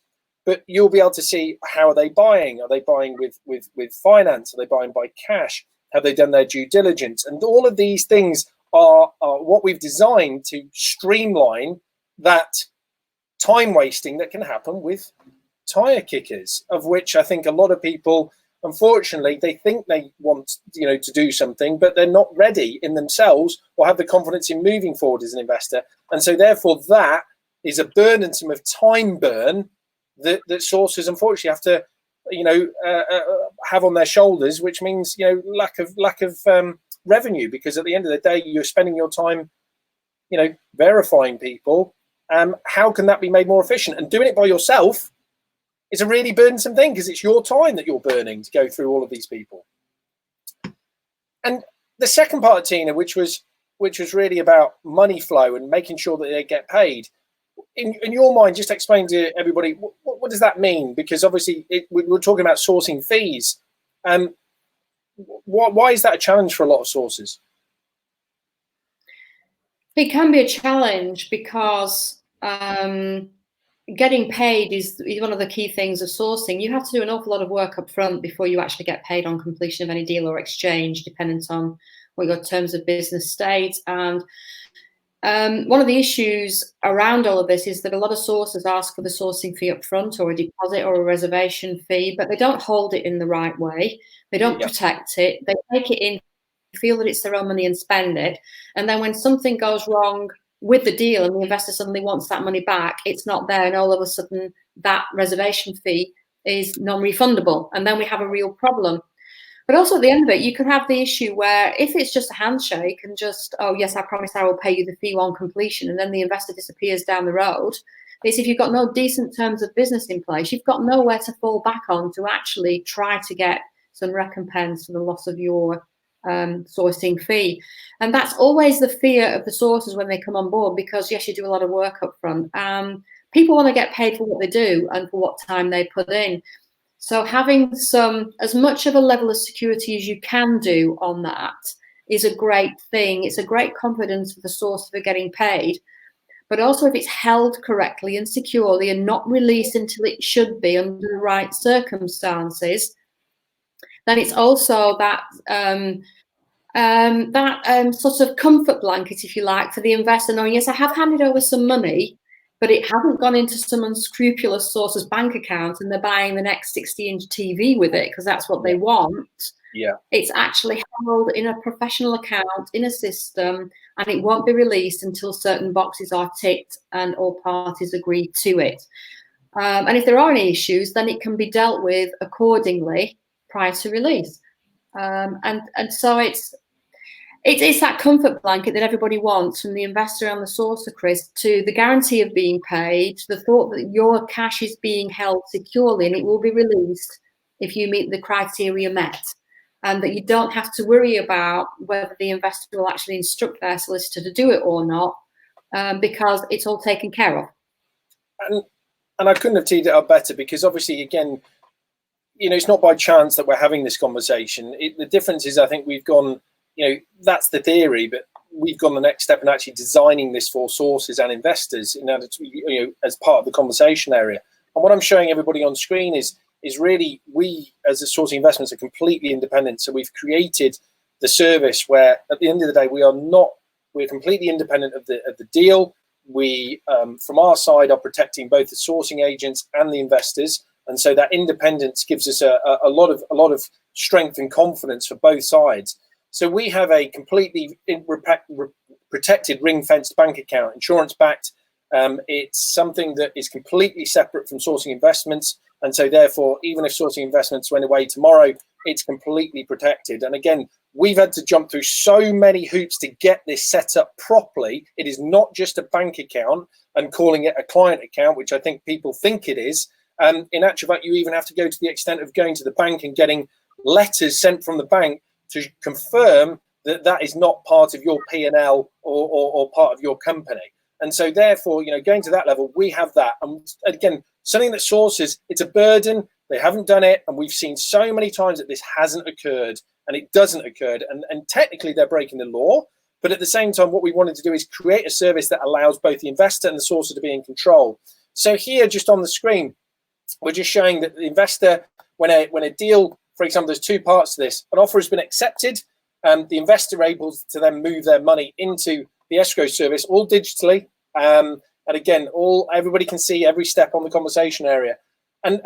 but you'll be able to see, how are they buying? Are they buying with finance? Are they buying by cash? Have they done their due diligence? And all of these things are what we've designed to streamline that time wasting that can happen with tire kickers, of which I think a lot of people, unfortunately, they think they want, you know, to do something, but they're not ready in themselves or have the confidence in moving forward as an investor. And so therefore that is a burdensome of time burn that sources unfortunately have to, you know, have on their shoulders, which means, you know, lack of revenue, because at the end of the day, you're spending your time, you know, verifying people. How can that be made more efficient? And doing it by yourself is a really burdensome thing, because it's your time that you're burning to go through all of these people. And the second part, Tina, which was really about money flow and making sure that they get paid. In your mind, just explain to everybody, what does that mean? Because obviously we're talking about sourcing fees. Why is that a challenge for a lot of sources? It can be a challenge because getting paid is one of the key things of sourcing. You have to do an awful lot of work up front before you actually get paid on completion of any deal or exchange, depending on what your terms of business state. And one of the issues around all of this is that a lot of sources ask for the sourcing fee up front, or a deposit or a reservation fee, but they don't hold it in the right way. They don't protect it. They take it in, feel that it's their own money and spend it. And then when something goes wrong with the deal and the investor suddenly wants that money back, it's not there. And all of a sudden that reservation fee is non-refundable. And then we have a real problem. But also at the end of it, you could have the issue where if it's just a handshake and just, oh, yes, I promise I will pay you the fee on completion, and then the investor disappears down the road, it's if you've got no decent terms of business in place, you've got nowhere to fall back on to actually try to get some recompense for the loss of your sourcing fee. And that's always the fear of the sources when they come on board, because, yes, you do a lot of work up front. People want to get paid for what they do and for what time they put in. So having as much of a level of security as you can do on that is a great thing. It's a great confidence for the source for getting paid. But also if it's held correctly and securely and not released until it should be under the right circumstances, then it's also that sort of comfort blanket, if you like, for the investor, knowing, yes, I have handed over some money, but it hasn't gone into some unscrupulous source's bank account and they're buying the next 60-inch TV with it because that's what they want. Yeah, it's actually held in a professional account in a system, and it won't be released until certain boxes are ticked and all parties agree to it. And if there are any issues, then it can be dealt with accordingly prior to release. And so It's that comfort blanket that everybody wants, from the investor and the sourcer, Chris, to the guarantee of being paid, to the thought that your cash is being held securely and it will be released if you meet the criteria met, and that you don't have to worry about whether the investor will actually instruct their solicitor to do it or not, because it's all taken care of. And I couldn't have teed it up better, because obviously, again, it's not by chance that we're having this conversation. The difference is, I think we've gone, that's the theory, but we've gone the next step in actually designing this for sources and investors in order to, as part of the conversation area. And what I'm showing everybody on screen is really, we as a sourcing investments are completely independent. So we've created the service where at the end of the day, we're completely independent of the deal. We, from our side, are protecting both the sourcing agents and the investors. And so that independence gives us a lot of strength and confidence for both sides. So we have a completely protected ring-fenced bank account, insurance-backed. It's something that is completely separate from sourcing investments. And so therefore, even if sourcing investments went away tomorrow, it's completely protected. And again, we've had to jump through so many hoops to get this set up properly. It is not just a bank account and calling it a client account, which I think people think it is. In actual fact, you even have to go to the extent of going to the bank and getting letters sent from the bank to confirm that that is not part of your P&L or part of your company. And so therefore, going to that level, we have that. And again, something that sources, it's a burden. They haven't done it. And we've seen so many times that this hasn't occurred and it doesn't occur. And technically they're breaking the law. But at the same time, what we wanted to do is create a service that allows both the investor and the sourcer to be in control. So here, just on the screen, we're just showing that the investor, when a deal, for example, there's two parts to this. An offer has been accepted. The investor able to then move their money into the escrow service, all digitally. And again, everybody can see every step on the conversation area. And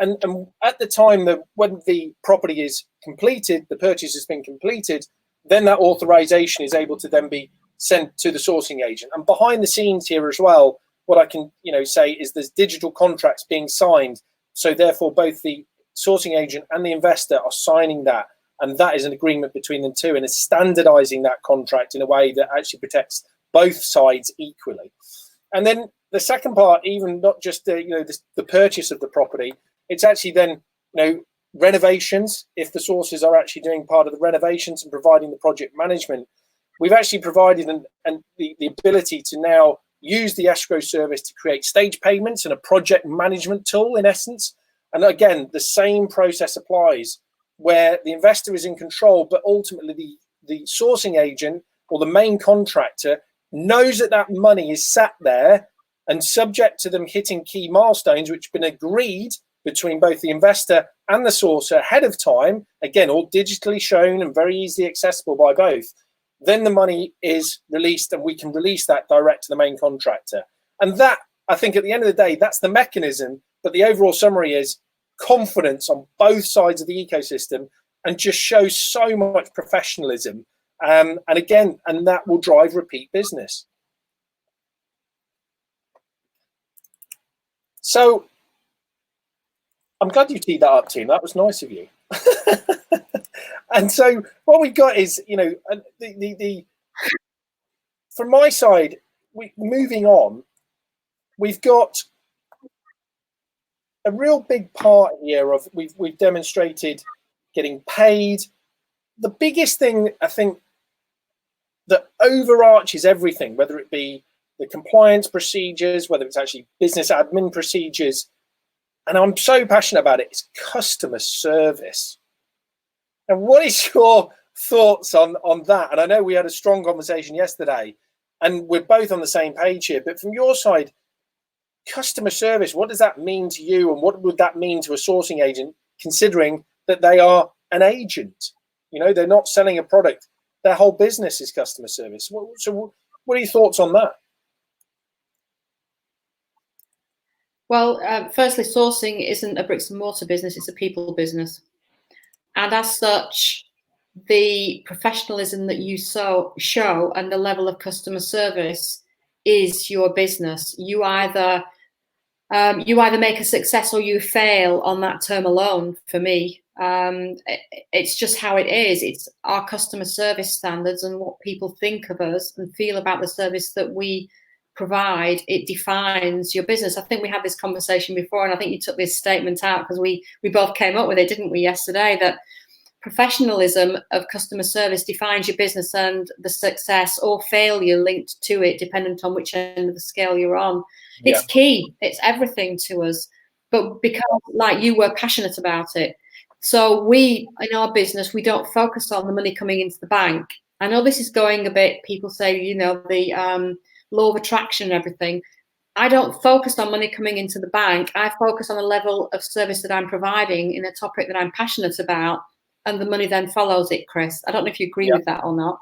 at the time that when the property is completed, the purchase has been completed, then that authorization is able to then be sent to the sourcing agent. And behind the scenes here as well, what I can say is there's digital contracts being signed. So therefore, both the sourcing agent and the investor are signing that. And that is an agreement between them two, and is standardizing that contract in a way that actually protects both sides equally. And then the second part, even not just the purchase of the property, it's actually then renovations. If the sources are actually doing part of the renovations and providing the project management, we've actually provided the ability to now use the escrow service to create stage payments and a project management tool in essence. And again, the same process applies where the investor is in control, but ultimately the sourcing agent or the main contractor knows that that money is sat there and subject to them hitting key milestones, which have been agreed between both the investor and the sourcer ahead of time, again, all digitally shown and very easily accessible by both. Then the money is released and we can release that direct to the main contractor. And that, I think at the end of the day, that's the mechanism. But the overall summary is confidence on both sides of the ecosystem and just shows so much professionalism. And again, and that will drive repeat business. So I'm glad you teed that up, Tim. That was nice of you. And so what we got is, from my side, moving on, we've got a real big part here of we've demonstrated getting paid. The biggest thing I think that overarches everything, whether it be the compliance procedures, whether it's actually business admin procedures, and I'm so passionate about it, is customer service. And what is your thoughts on that? And I know we had a strong conversation yesterday and we're both on the same page here, but from your side, customer service, what does that mean to you? And what would that mean to a sourcing agent, considering that they are an agent? They're not selling a product. Their whole business is customer service. So what are your thoughts on that? Well, firstly, sourcing isn't a bricks and mortar business, it's a people business. And as such, the professionalism that you show and the level of customer service is your business. You either make a success or you fail on that term alone, for me. It's just how it is. It's our customer service standards and what people think of us and feel about the service that we provide. It defines your business. I think we had this conversation before, and I think you took this statement out because we both came up with it, didn't we, yesterday, that professionalism of customer service defines your business, and the success or failure linked to it, dependent on which end of the scale you're on. Yeah. It's key. It's everything to us. But because, like you were passionate about it, so we, in our business, we don't focus on the money coming into the bank. I know this is going a bit, people say, you know, the law of attraction and everything. I don't focus on money coming into the bank. I focus on the level of service that I'm providing in a topic that I'm passionate about, and the money then follows it, Chris. I don't know if you agree with that or not.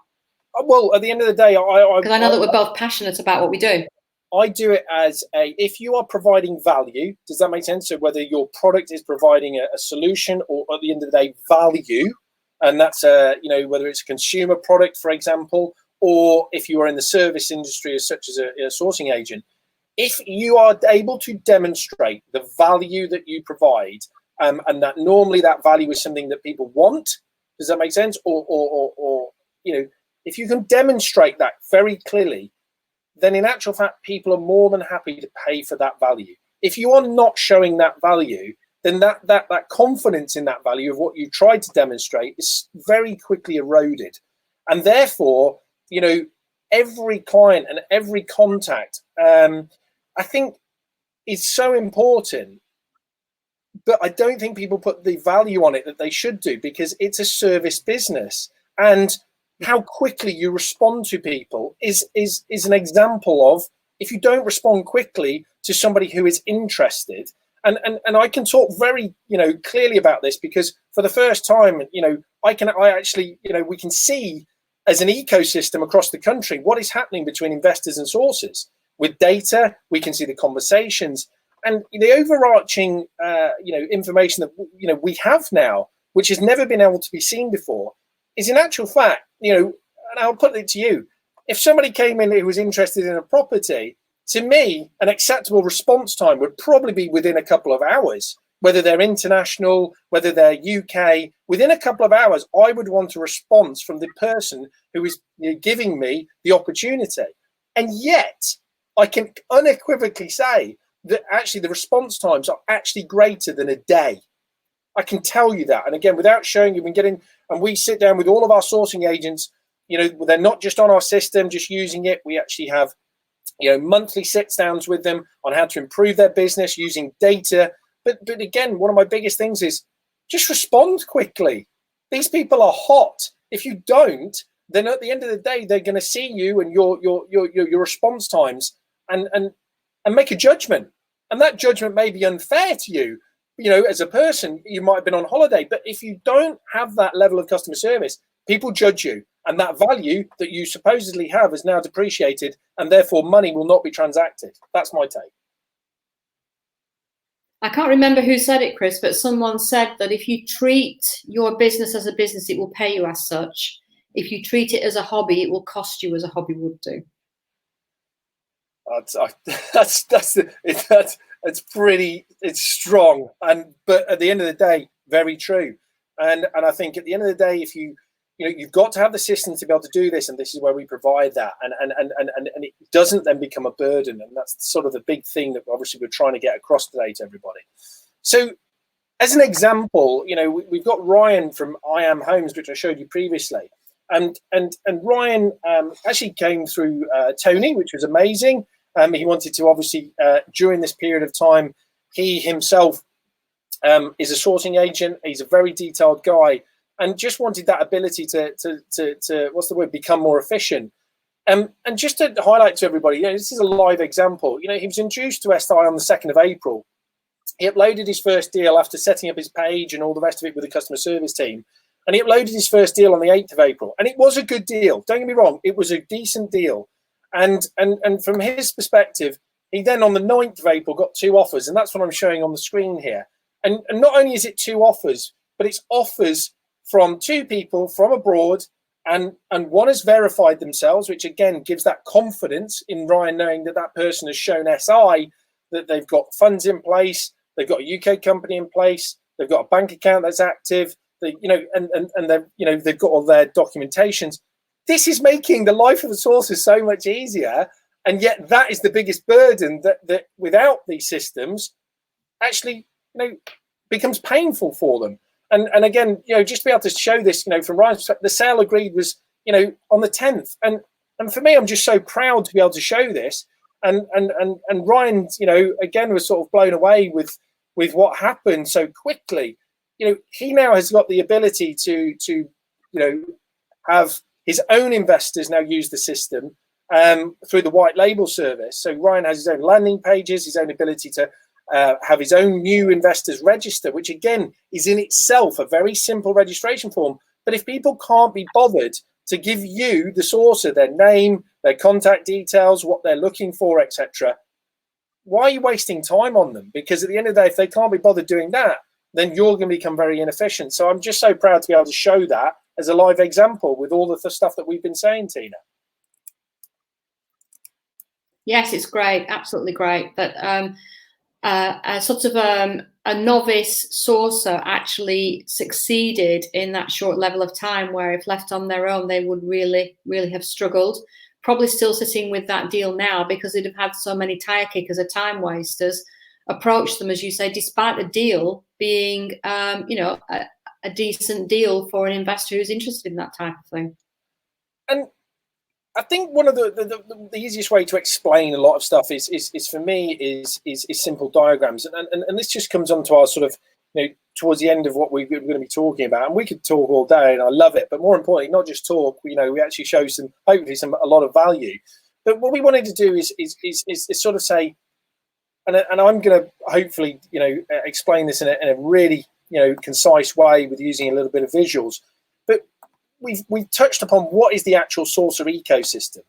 Well, at the end of the day, because I know that we're both passionate about what we do. I do it as if you are providing value, does that make sense? So whether your product is providing a solution or at the end of the day, value, and that's you know, whether it's a consumer product, for example, or if you are in the service industry such as a sourcing agent, if you are able to demonstrate the value that you provide, and that normally that value is something that people want, does that make sense? Or you know, if you can demonstrate that very clearly, then in actual fact, people are more than happy to pay for that value. If you are not showing that value, then that confidence in that value of what you tried to demonstrate is very quickly eroded. And therefore, you know, every client and every contact, I think is so important, but I don't think people put the value on it that they should do, because it's a service business. And how quickly you respond to people is an example of, if you don't respond quickly to somebody who is interested, and I can talk very, you know, clearly about this, because for the first time, you know, I actually, you know, we can see as an ecosystem across the country what is happening between investors and sources. With data, we can see the conversations and the overarching, you know, information that, you know, we have now, which has never been able to be seen before, is in actual fact, you know, and I'll put it to you, if somebody came in who was interested in a property, to me, an acceptable response time would probably be within a couple of hours, whether they're international, whether they're UK. Within a couple of hours, I would want a response from the person who is, you know, giving me the opportunity. And yet, I can unequivocally say that actually the response times are actually greater than a day. I can tell you that. And again, without showing you, and we sit down with all of our sourcing agents, you know, they're not just on our system, just using it. We actually have, you know, monthly sit downs with them on how to improve their business using data. But again, one of my biggest things is just respond quickly. These people are hot. If you don't, then at the end of the day, they're going to see you and your response times and make a judgment. And that judgment may be unfair to you. You know, as a person, you might have been on holiday, but if you don't have that level of customer service, people judge you, and that value that you supposedly have is now depreciated, and therefore money will not be transacted. That's my take. I can't remember who said it, Chris, but someone said that if you treat your business as a business, it will pay you as such. If you treat it as a hobby, it will cost you as a hobby would do. It's strong, but at the end of the day, very true. And I think at the end of the day, if you've got to have the systems to be able to do this, and this is where we provide that, and it doesn't then become a burden, and that's sort of the big thing that obviously we're trying to get across today to everybody. So, as an example, you know, we've got Ryan from I Am Homes, which I showed you previously, and Ryan actually came through Tony, which was amazing. He wanted to obviously during this period of time, he himself is a sourcing agent. He's a very detailed guy, and just wanted that ability to what's the word, become more efficient. And just to highlight to everybody, you know, this is a live example. You know, he was introduced to SI on the 2nd of April. He uploaded his first deal after setting up his page and all the rest of it with the customer service team. And he uploaded his first deal on the 8th of April. And it was a good deal. Don't get me wrong. It was a decent deal. And from his perspective, he then on the 9th of April got 2 offers. And that's what I'm showing on the screen here. And not only is it 2 offers, but it's offers from 2 people from abroad. And one has verified themselves, which again gives that confidence in Ryan, knowing that that person has shown SI that they've got funds in place, they've got a UK company in place, they've got a bank account that's active, they, and they've, they've got all their documentations. This is making the life of the sources so much easier, and yet that is the biggest burden that without these systems actually becomes painful for them. And again, just to be able to show this, from Ryan's perspective, the sale agreed was on the 10th, and for me, I'm just so proud to be able to show this. And Ryan, again, was sort of blown away with what happened so quickly. He now has got the ability to have his own investors now use the system through the white label service. So Ryan has his own landing pages, his own ability to have his own new investors register, which again is in itself a very simple registration form. But if people can't be bothered to give you, the sourcer, their name, their contact details, what they're looking for, etc., why are you wasting time on them? Because at the end of the day, if they can't be bothered doing that, then you're going to become very inefficient. So I'm just so proud to be able to show that as a live example with all of the stuff that we've been saying, Tina. Yes, it's great, absolutely great. But a sort of a novice sourcer actually succeeded in that short level of time, where if left on their own, they would really, really have struggled. Probably still sitting with that deal now because they'd have had so many tire kickers or time wasters approach them, as you say, despite a deal being, a decent deal for an investor who's interested in that type of thing. And I think one of the easiest way to explain a lot of stuff is for me is simple diagrams, and this just comes on to our sort of towards the end of what we're going to be talking about, and we could talk all day, and I love it. But more importantly, not just talk. We actually show hopefully a lot of value. But what we wanted to do is sort of say, and I'm going to hopefully explain this in a really concise way with using a little bit of visuals. But we've touched upon what is the actual sourcer ecosystem,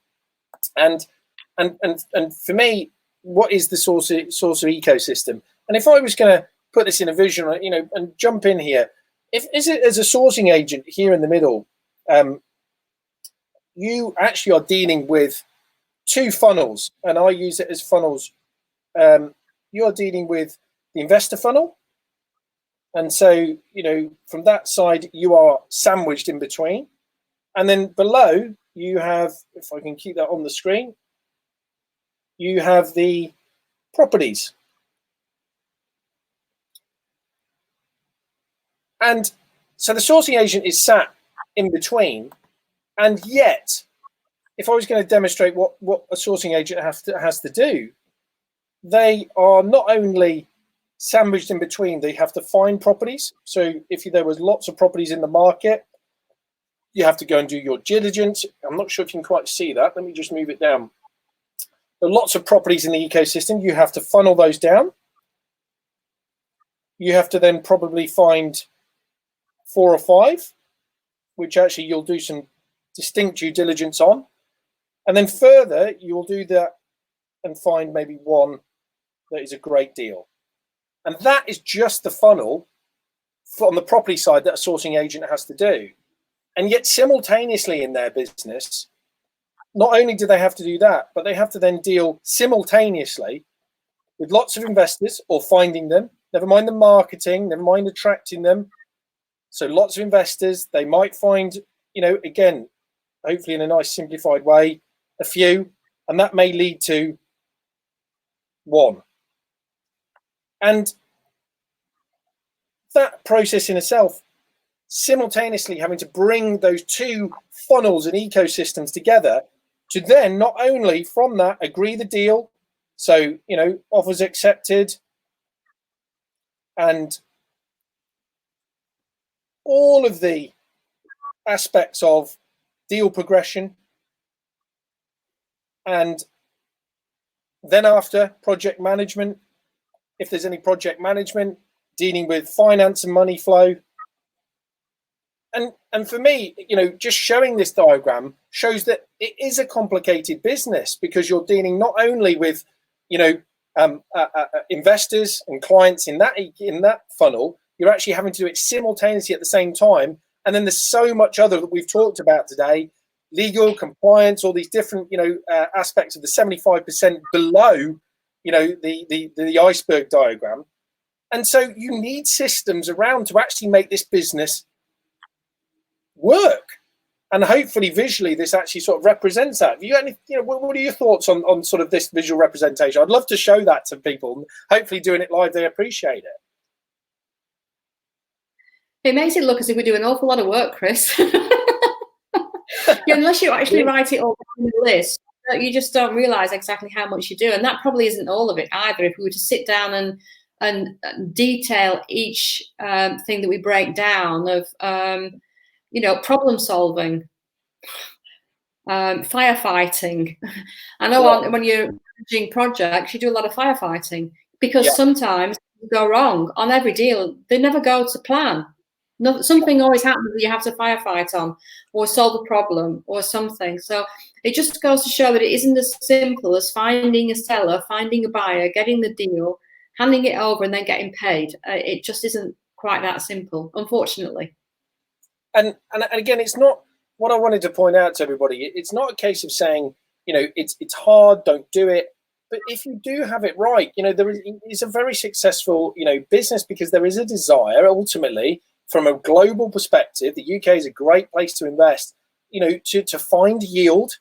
and for me, what is the sourcer ecosystem? And if I was going to put this in a vision, and jump in here, as a sourcing agent here in the middle, you actually are dealing with two funnels, and I use it as funnels. You're dealing with the investor funnel, and so from that side you are sandwiched in between, and then below you have, if I can keep that on the screen, you have the properties. And so the sourcing agent is sat in between, and yet, if I was going to demonstrate what a sourcing agent has to do, they are not only sandwiched in between, they have to find properties. So if there was lots of properties in the market, you have to go and do your diligence. I'm not sure if you can quite see that. Let me just move it down. There are lots of properties in the ecosystem. You have to funnel those down. You have to then probably find 4 or 5, which actually you'll do some distinct due diligence on. And then further, you'll do that and find maybe one that is a great deal. And that is just the funnel on the property side that a sourcing agent has to do. And yet simultaneously in their business, not only do they have to do that, but they have to then deal simultaneously with lots of investors, or finding them, never mind the marketing, never mind attracting them. So lots of investors, they might find, again, hopefully in a nice simplified way, a few, and that may lead to one. And that process in itself, simultaneously having to bring those two funnels and ecosystems together to then not only from that agree the deal, so offers accepted, and all of the aspects of deal progression, and then after project management, if there's any project management, dealing with finance and money flow. And for me, just showing this diagram shows that it is a complicated business, because you're dealing not only with investors and clients in that funnel, you're actually having to do it simultaneously at the same time. And then there's so much other that we've talked about today: legal, compliance, all these different aspects of the 75% below the iceberg diagram. And so you need systems around to actually make this business work. And hopefully visually this actually sort of represents that. Have you got any, what are your thoughts on sort of this visual representation? I'd love to show that to people. Hopefully doing it live, they appreciate it. It makes it look as if we do an awful lot of work, Chris. Unless you actually write it all down on the list, you just don't realise exactly how much you do. And that probably isn't all of it either. If we were to sit down and detail each thing that we break down of, problem solving, firefighting. I know when you're managing projects, you do a lot of firefighting because sometimes you go wrong on every deal. They never go to plan. No, something always happens that you have to firefight on or solve a problem or something. So it just goes to show that it isn't as simple as finding a seller, finding a buyer, getting the deal, handing it over and then getting paid. It just isn't quite that simple, unfortunately. And again, it's not what I wanted to point out to everybody. It's not a case of saying, it's hard, don't do it. But if you do have it right, there is a very successful, business because there is a desire ultimately from a global perspective. The UK is a great place to invest, to find yield,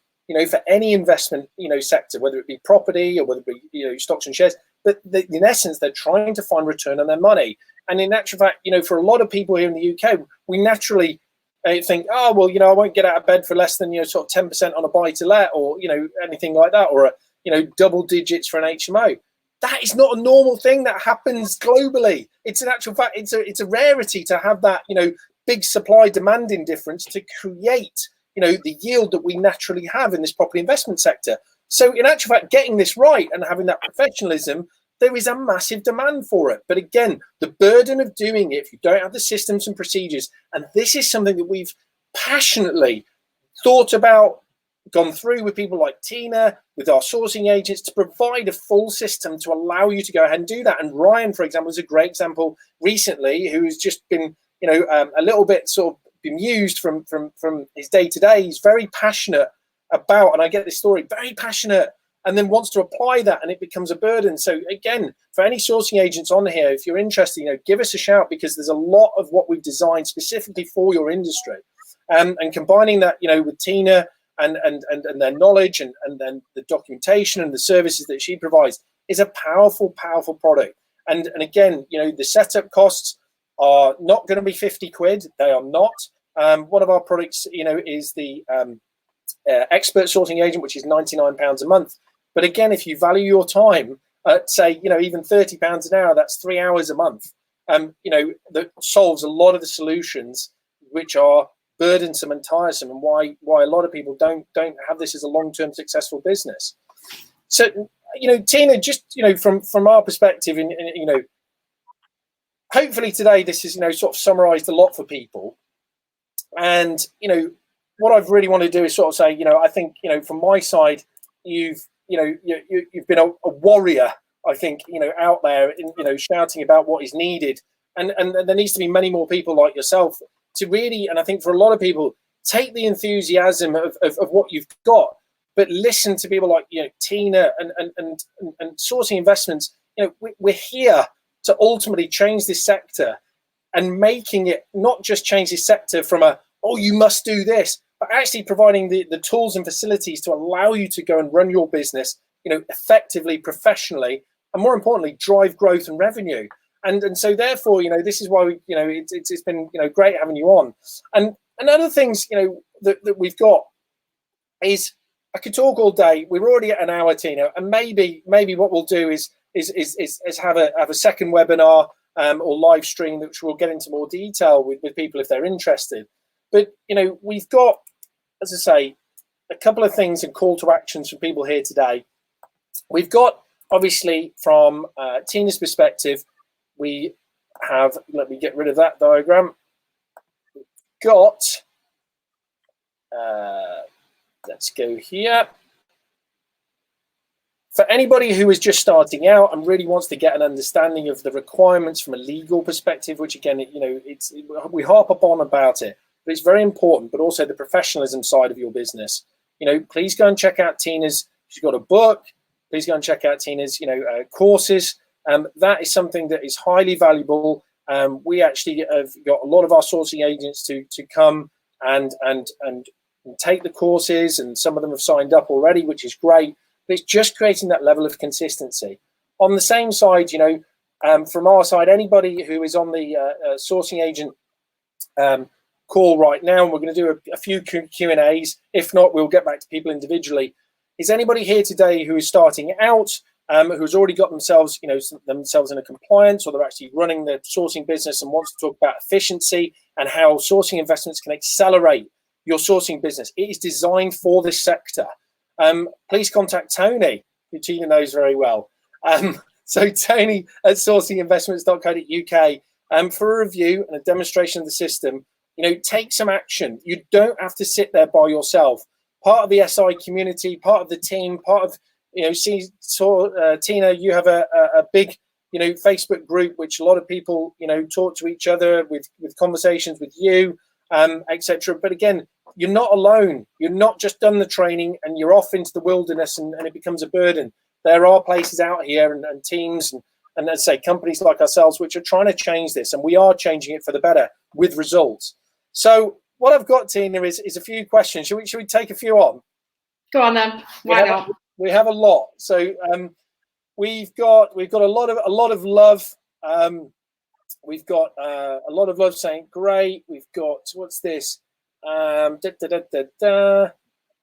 for any investment, sector, whether it be property or whether it be, stocks and shares. But in essence, they're trying to find return on their money. And in actual fact, for a lot of people here in the UK, we naturally think, oh, well, I won't get out of bed for less than, sort of 10% on a buy to let or, anything like that, or, double digits for an HMO. That is not a normal thing that happens globally. It's an actual fact, it's a rarity to have that, big supply demand indifference to create, the yield that we naturally have in this property investment sector. So in actual fact, getting this right and having that professionalism, there is a massive demand for it. But again, the burden of doing it, if you don't have the systems and procedures, and this is something that we've passionately thought about, gone through with people like Tina, with our sourcing agents, to provide a full system to allow you to go ahead and do that. And Ryan, for example, is a great example recently, who has just been, a little bit sort of bemused from his day-to-day. He's very passionate about, and I get this story, very passionate, and then wants to apply that, and it becomes a burden. So again, for any sourcing agents on here, if you're interested, give us a shout, because there's a lot of what we've designed specifically for your industry, and combining that, with Tina and their knowledge and then the documentation and the services that she provides is a powerful product. And again, the setup costs are not going to be 50 quid. They are not. One of our products, is the expert sourcing agent, which is £99 a month. But again, if you value your time at, say, even £30 an hour, that's 3 hours a month. That solves a lot of the solutions which are burdensome and tiresome, and why a lot of people don't have this as a long-term successful business. So, Tina, just from our perspective, and hopefully today this is sort of summarized a lot for people. And what I've really want to do is sort of say, I think from my side, you've been a warrior, I think, out there, shouting about what is needed, and there needs to be many more people like yourself to really, and I think for a lot of people, take the enthusiasm of what you've got, but listen to people like Tina and sourcing investments. We're here to ultimately change this sector, and making it not just change this sector from you must do this, but actually providing the tools and facilities to allow you to go and run your business, effectively, professionally, and more importantly, drive growth and revenue. And so therefore, this is why we, it's been, great having you on. And other things, that we've got is, I could talk all day. We're already at an hour, Tina, and maybe what we'll do is have a second webinar or live stream, which we'll get into more detail with people if they're interested. But we've got, as I say, a couple of things and call to actions for people here today. We've got, obviously, from Tina's perspective, we have, let me get rid of that diagram. We've got, let's go here. For anybody who is just starting out and really wants to get an understanding of the requirements from a legal perspective, which again, we harp upon about it, but it's very important, but also the professionalism side of your business. Please go and check out Tina's, she's got a book. Please go and check out Tina's, courses. That is something that is highly valuable. We actually have got a lot of our sourcing agents to come and take the courses, and some of them have signed up already, which is great. But it's just creating that level of consistency. On the same side, from our side, anybody who is on the sourcing agent call right now, and we're going to do a few Q&As. If not, we'll get back to people individually. Is anybody here today who is starting out, who's already got themselves, themselves in a compliance, or they're actually running their sourcing business and wants to talk about efficiency and how sourcing investments can accelerate your sourcing business? It is designed for this sector. Please contact Tony, who Tina knows very well. So Tony at sourcinginvestments.co.uk for a review and a demonstration of the system. Take some action. You don't have to sit there by yourself. Part of the SI community, part of the team, part of, Tina, you have a big, Facebook group, which a lot of people, talk to each other with conversations with you, etc. But again, you're not alone. You're not just done the training and you're off into the wilderness and it becomes a burden. There are places out here and teams and let's say companies like ourselves, which are trying to change this, and we are changing it for the better with results. So what I've got, Tina, is a few questions. Should we take a few on? Go on then. Why not? We have a lot. So we've got a lot of love. We've got a lot of love saying great. We've got, what's this?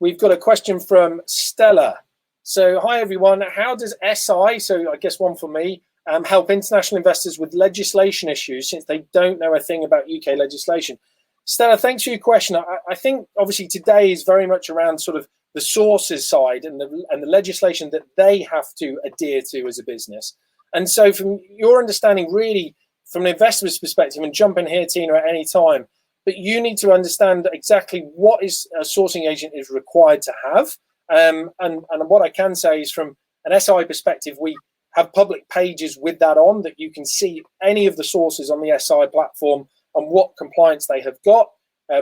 We've got a question from Stella. So hi everyone. How does SI, so I guess one for me, help international investors with legislation issues since they don't know a thing about UK legislation? Stella, thanks for your question. I think obviously today is very much around sort of the sources side and the legislation that they have to adhere to as a business. And so from your understanding, really from an investor's perspective, and jump in here, Tina, at any time, but you need to understand exactly what is a sourcing agent is required to have. And what I can say is from an SI perspective, we have public pages with that on that you can see any of the sources on the SI platform and what compliance they have got,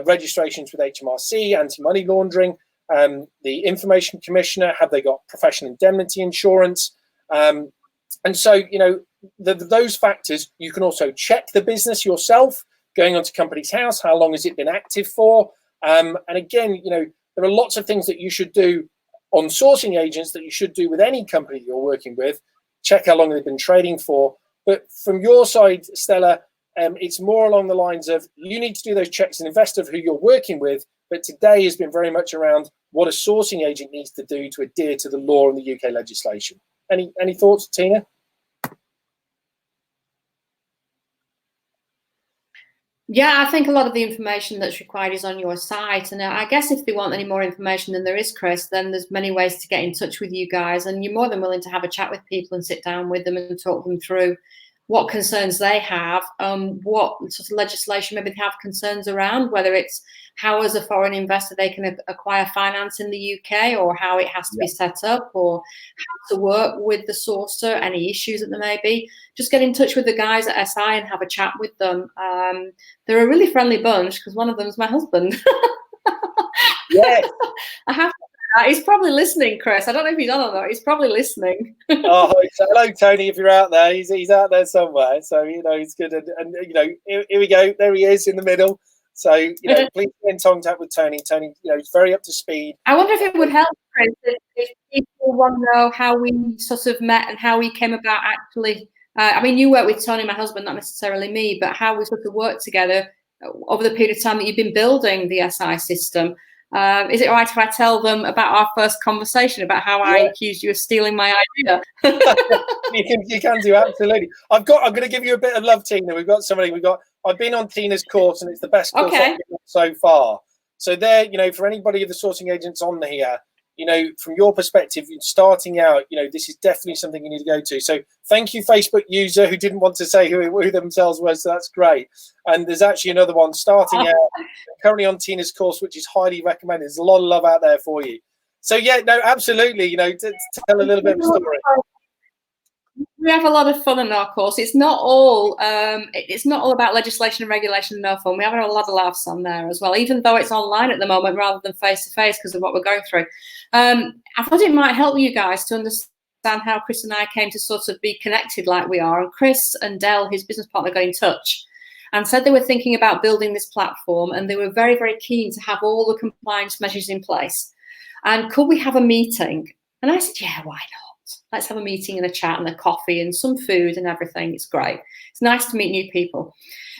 registrations with HMRC, anti-money laundering, the Information Commissioner, have they got professional indemnity insurance? And so, those factors, you can also check the business yourself, going onto Companies House, how long has it been active for? And again, there are lots of things that you should do on sourcing agents that you should do with any company you're working with. Check how long they've been trading for. But from your side, Stella, it's more along the lines of you need to do those checks and investor of who you're working with. But today has been very much around what a sourcing agent needs to do to adhere to the law and the UK legislation. Any thoughts, Tina? Yeah, I think a lot of the information that's required is on your site. And I guess if they want any more information than there is, Chris, then there's many ways to get in touch with you guys. And you're more than willing to have a chat with people and sit down with them and talk them through what concerns they have, what sort of legislation maybe they have concerns around, whether it's how as a foreign investor they can acquire finance in the UK, or how it has to be set up, or how to work with the sourcer, any issues that there may be. Just get in touch with the guys at SI and have a chat with them. They're a really friendly bunch because one of them is my husband. Yes. I have to. He's probably listening, Chris. I don't know if he's on or not. He's probably listening. Oh, hello, Tony. If you're out there, he's out there somewhere. So he's good. And here we go. There he is in the middle. So please get in contact with Tony. Tony, he's very up to speed. I wonder if it would help, Chris, if people want to know how we sort of met and how we came about actually. I mean, you work with Tony, my husband, not necessarily me, but how we sort of worked together over the period of time that you've been building the SI system. Is it all right if I tell them about our first conversation, about how I accused you of stealing my idea? You can do, absolutely. I'm going to give you a bit of love, Tina. I've been on Tina's course, and it's the best course I've been on so far. So there, for anybody of the sourcing agents on here, from your perspective, starting out, this is definitely something you need to go to. So thank you, Facebook user who didn't want to say who themselves was. So that's great. And there's actually another one starting out, currently on Tina's course, which is highly recommended. There's a lot of love out there for you. So yeah, no, absolutely. To tell a little bit of a story. We have a lot of fun in our course. It's not all about legislation and regulation and no fun. We have a lot of laughs on there as well, even though it's online at the moment rather than face to face because of what we're going through. I thought it might help you guys to understand understand how Chris and I came to sort of be connected like we are. And Chris and Del, his business partner, got in touch and said they were thinking about building this platform, and they were very, very keen to have all the compliance measures in place. And could we have a meeting? And I said, yeah, why not? Let's have a meeting and a chat and a coffee and some food and everything. It's great. It's nice to meet new people.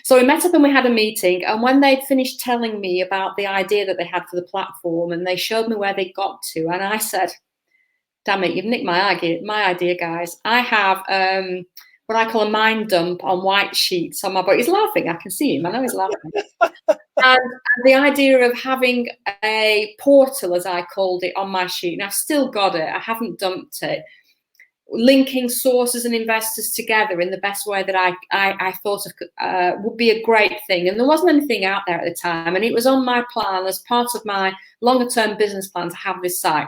So we met up and we had a meeting. And when they'd finished telling me about the idea that they had for the platform, and they showed me where they got to, and I said, damn it, you've nicked my idea, guys. I have what I call a mind dump on white sheets on my body. He's laughing. I can see him. I know he's laughing. And the idea of having a portal, as I called it, on my sheet, and I've still got it. I haven't dumped it. Linking sources and investors together in the best way that I thought of would be a great thing. And there wasn't anything out there at the time. And it was on my plan as part of my longer term business plan to have this site.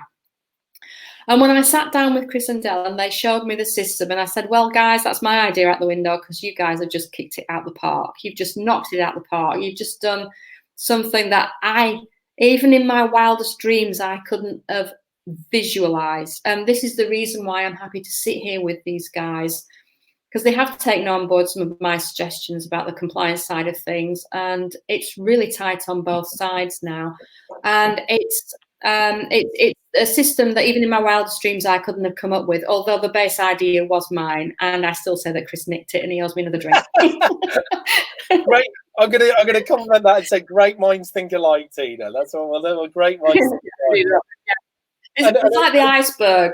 And when I sat down with Chris and Del and they showed me the system, and I said, well, guys, that's my idea out the window, because you guys have just kicked it out the park. You've just knocked it out the park. You've just done something that even in my wildest dreams, I couldn't have visualized. And this is the reason why I'm happy to sit here with these guys, because they have taken on board some of my suggestions about the compliance side of things. And it's really tight on both sides now. And it's a system that even in my wildest dreams I couldn't have come up with, although the base idea was mine. And I still say that Chris nicked it and he owes me another drink. Great. I'm gonna compliment that and say great minds think alike, Tina. That's all. Great minds think alike. Yeah. It's like the iceberg.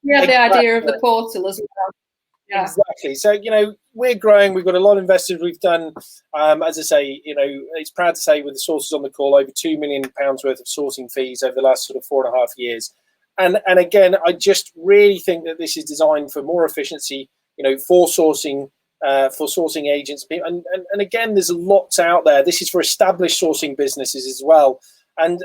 Yeah, exactly. The idea of the portal as well. Yeah. Exactly. So, we're growing. We've got a lot of investors. We've done, as I say, it's proud to say with the sources on the call, over £2 million worth of sourcing fees over the last sort of 4.5 years. And again, I just really think that this is designed for more efficiency, for sourcing agents. And again, there's lots out there. This is for established sourcing businesses as well. And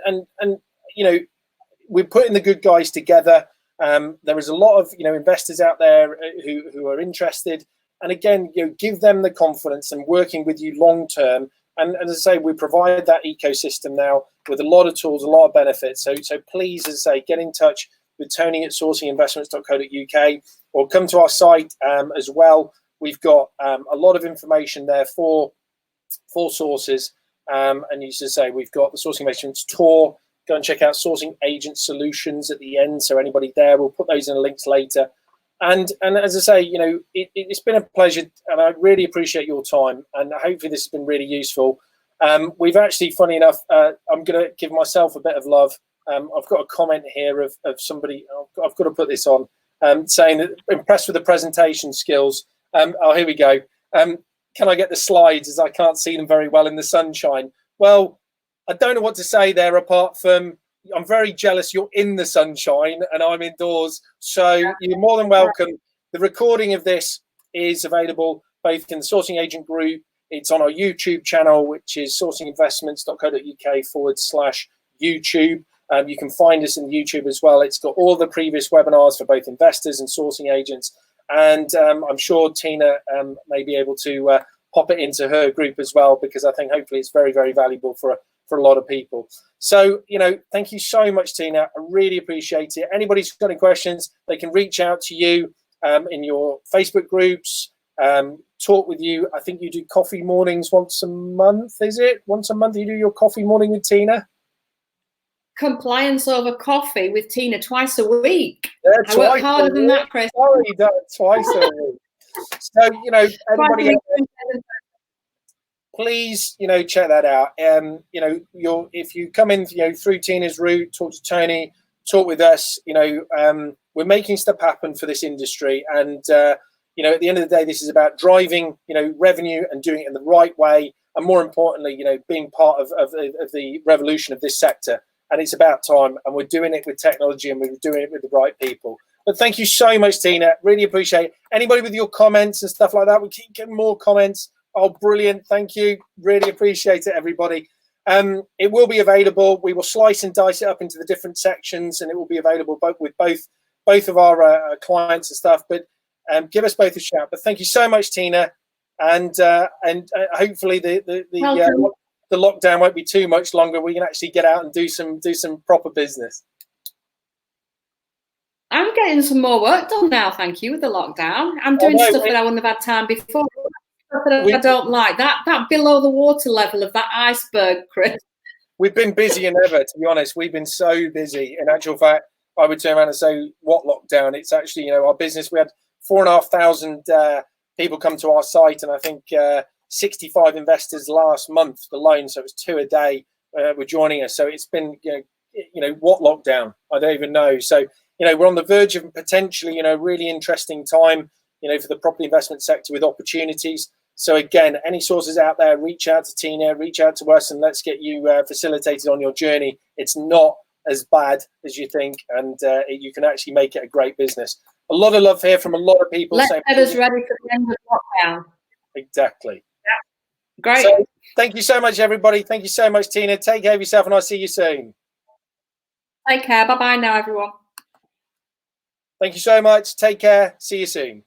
we're putting the good guys together. There is a lot of investors out there who are interested, and again, give them the confidence and working with you long term. And as I say, we provide that ecosystem now with a lot of tools, a lot of benefits. So please, as I say, get in touch with Tony at sourcinginvestments.co.uk, or come to our site as well. We've got a lot of information there for sources, and you should say we've got the Sourcing Investments tour. Go and check out Sourcing Agent Solutions at the end. So anybody there, we'll put those in the links later. And as I say, it's been a pleasure, and I really appreciate your time. And hopefully this has been really useful. We've actually, funny enough, I'm going to give myself a bit of love. I've got a comment here of somebody. I've got to put this on, saying that impressed with the presentation skills. Here we go. Can I get the slides, as I can't see them very well in the sunshine? Well, I don't know what to say there apart from I'm very jealous you're in the sunshine and I'm indoors. So you're more than welcome. The recording of this is available both in the Sourcing Agent group. It's on our YouTube channel, which is sourcinginvestments.co.uk/YouTube. You can find us in YouTube as well. It's got all the previous webinars for both investors and sourcing agents. And I'm sure Tina may be able to pop it into her group as well, because I think hopefully it's very, very valuable for a lot of people. So, thank you so much, Tina. I really appreciate it. Anybody's got any questions, they can reach out to you in your Facebook groups, talk with you. I think you do coffee mornings once a month, is it? Once a month you do your coffee morning with Tina? Compliance over coffee with Tina twice a week. Yeah, I work harder than that, Chris. Sorry, twice a week. So, everybody... Please, check that out. If you come in, through Tina's route, talk to Tony, talk with us. We're making stuff happen for this industry, and at the end of the day, this is about driving, revenue and doing it in the right way, and more importantly, being part of the revolution of this sector. And it's about time, and we're doing it with technology, and we're doing it with the right people. But thank you so much, Tina. Really appreciate it. Anybody with your comments and stuff like that, we keep getting more comments. Oh, brilliant. Thank you. Really appreciate it, everybody. It will be available. We will slice and dice it up into the different sections, and it will be available with both of our clients and stuff. But give us both a shout. But thank you so much, Tina. And hopefully the lockdown won't be too much longer. We can actually get out and do some proper business. I'm getting some more work done now, thank you, with the lockdown. I'm doing stuff that I wouldn't have had time before. Stuff that I don't like. That below the water level of that iceberg, Chris. We've been busier than ever, to be honest. We've been so busy. In actual fact, I would turn around and say, what lockdown? It's actually, you know, our business. We had 4,500 people come to our site, and I think 65 investors last month alone. So it was 2 a day were joining us. So it's been, you know, what lockdown? I don't even know. So, you know, we're on the verge of potentially, you know, really interesting time, you know, for the property investment sector with opportunities. So again, any sources out there, reach out to Tina, reach out to us, and let's get you facilitated on your journey. It's not as bad as you think, and you can actually make it a great business. A lot of love here from a lot of people. Let's get us ready for the end of lockdown. Exactly. Yeah. Great. So, thank you so much, everybody. Thank you so much, Tina. Take care of yourself, and I'll see you soon. Take care. Bye-bye now, everyone. Thank you so much. Take care. See you soon.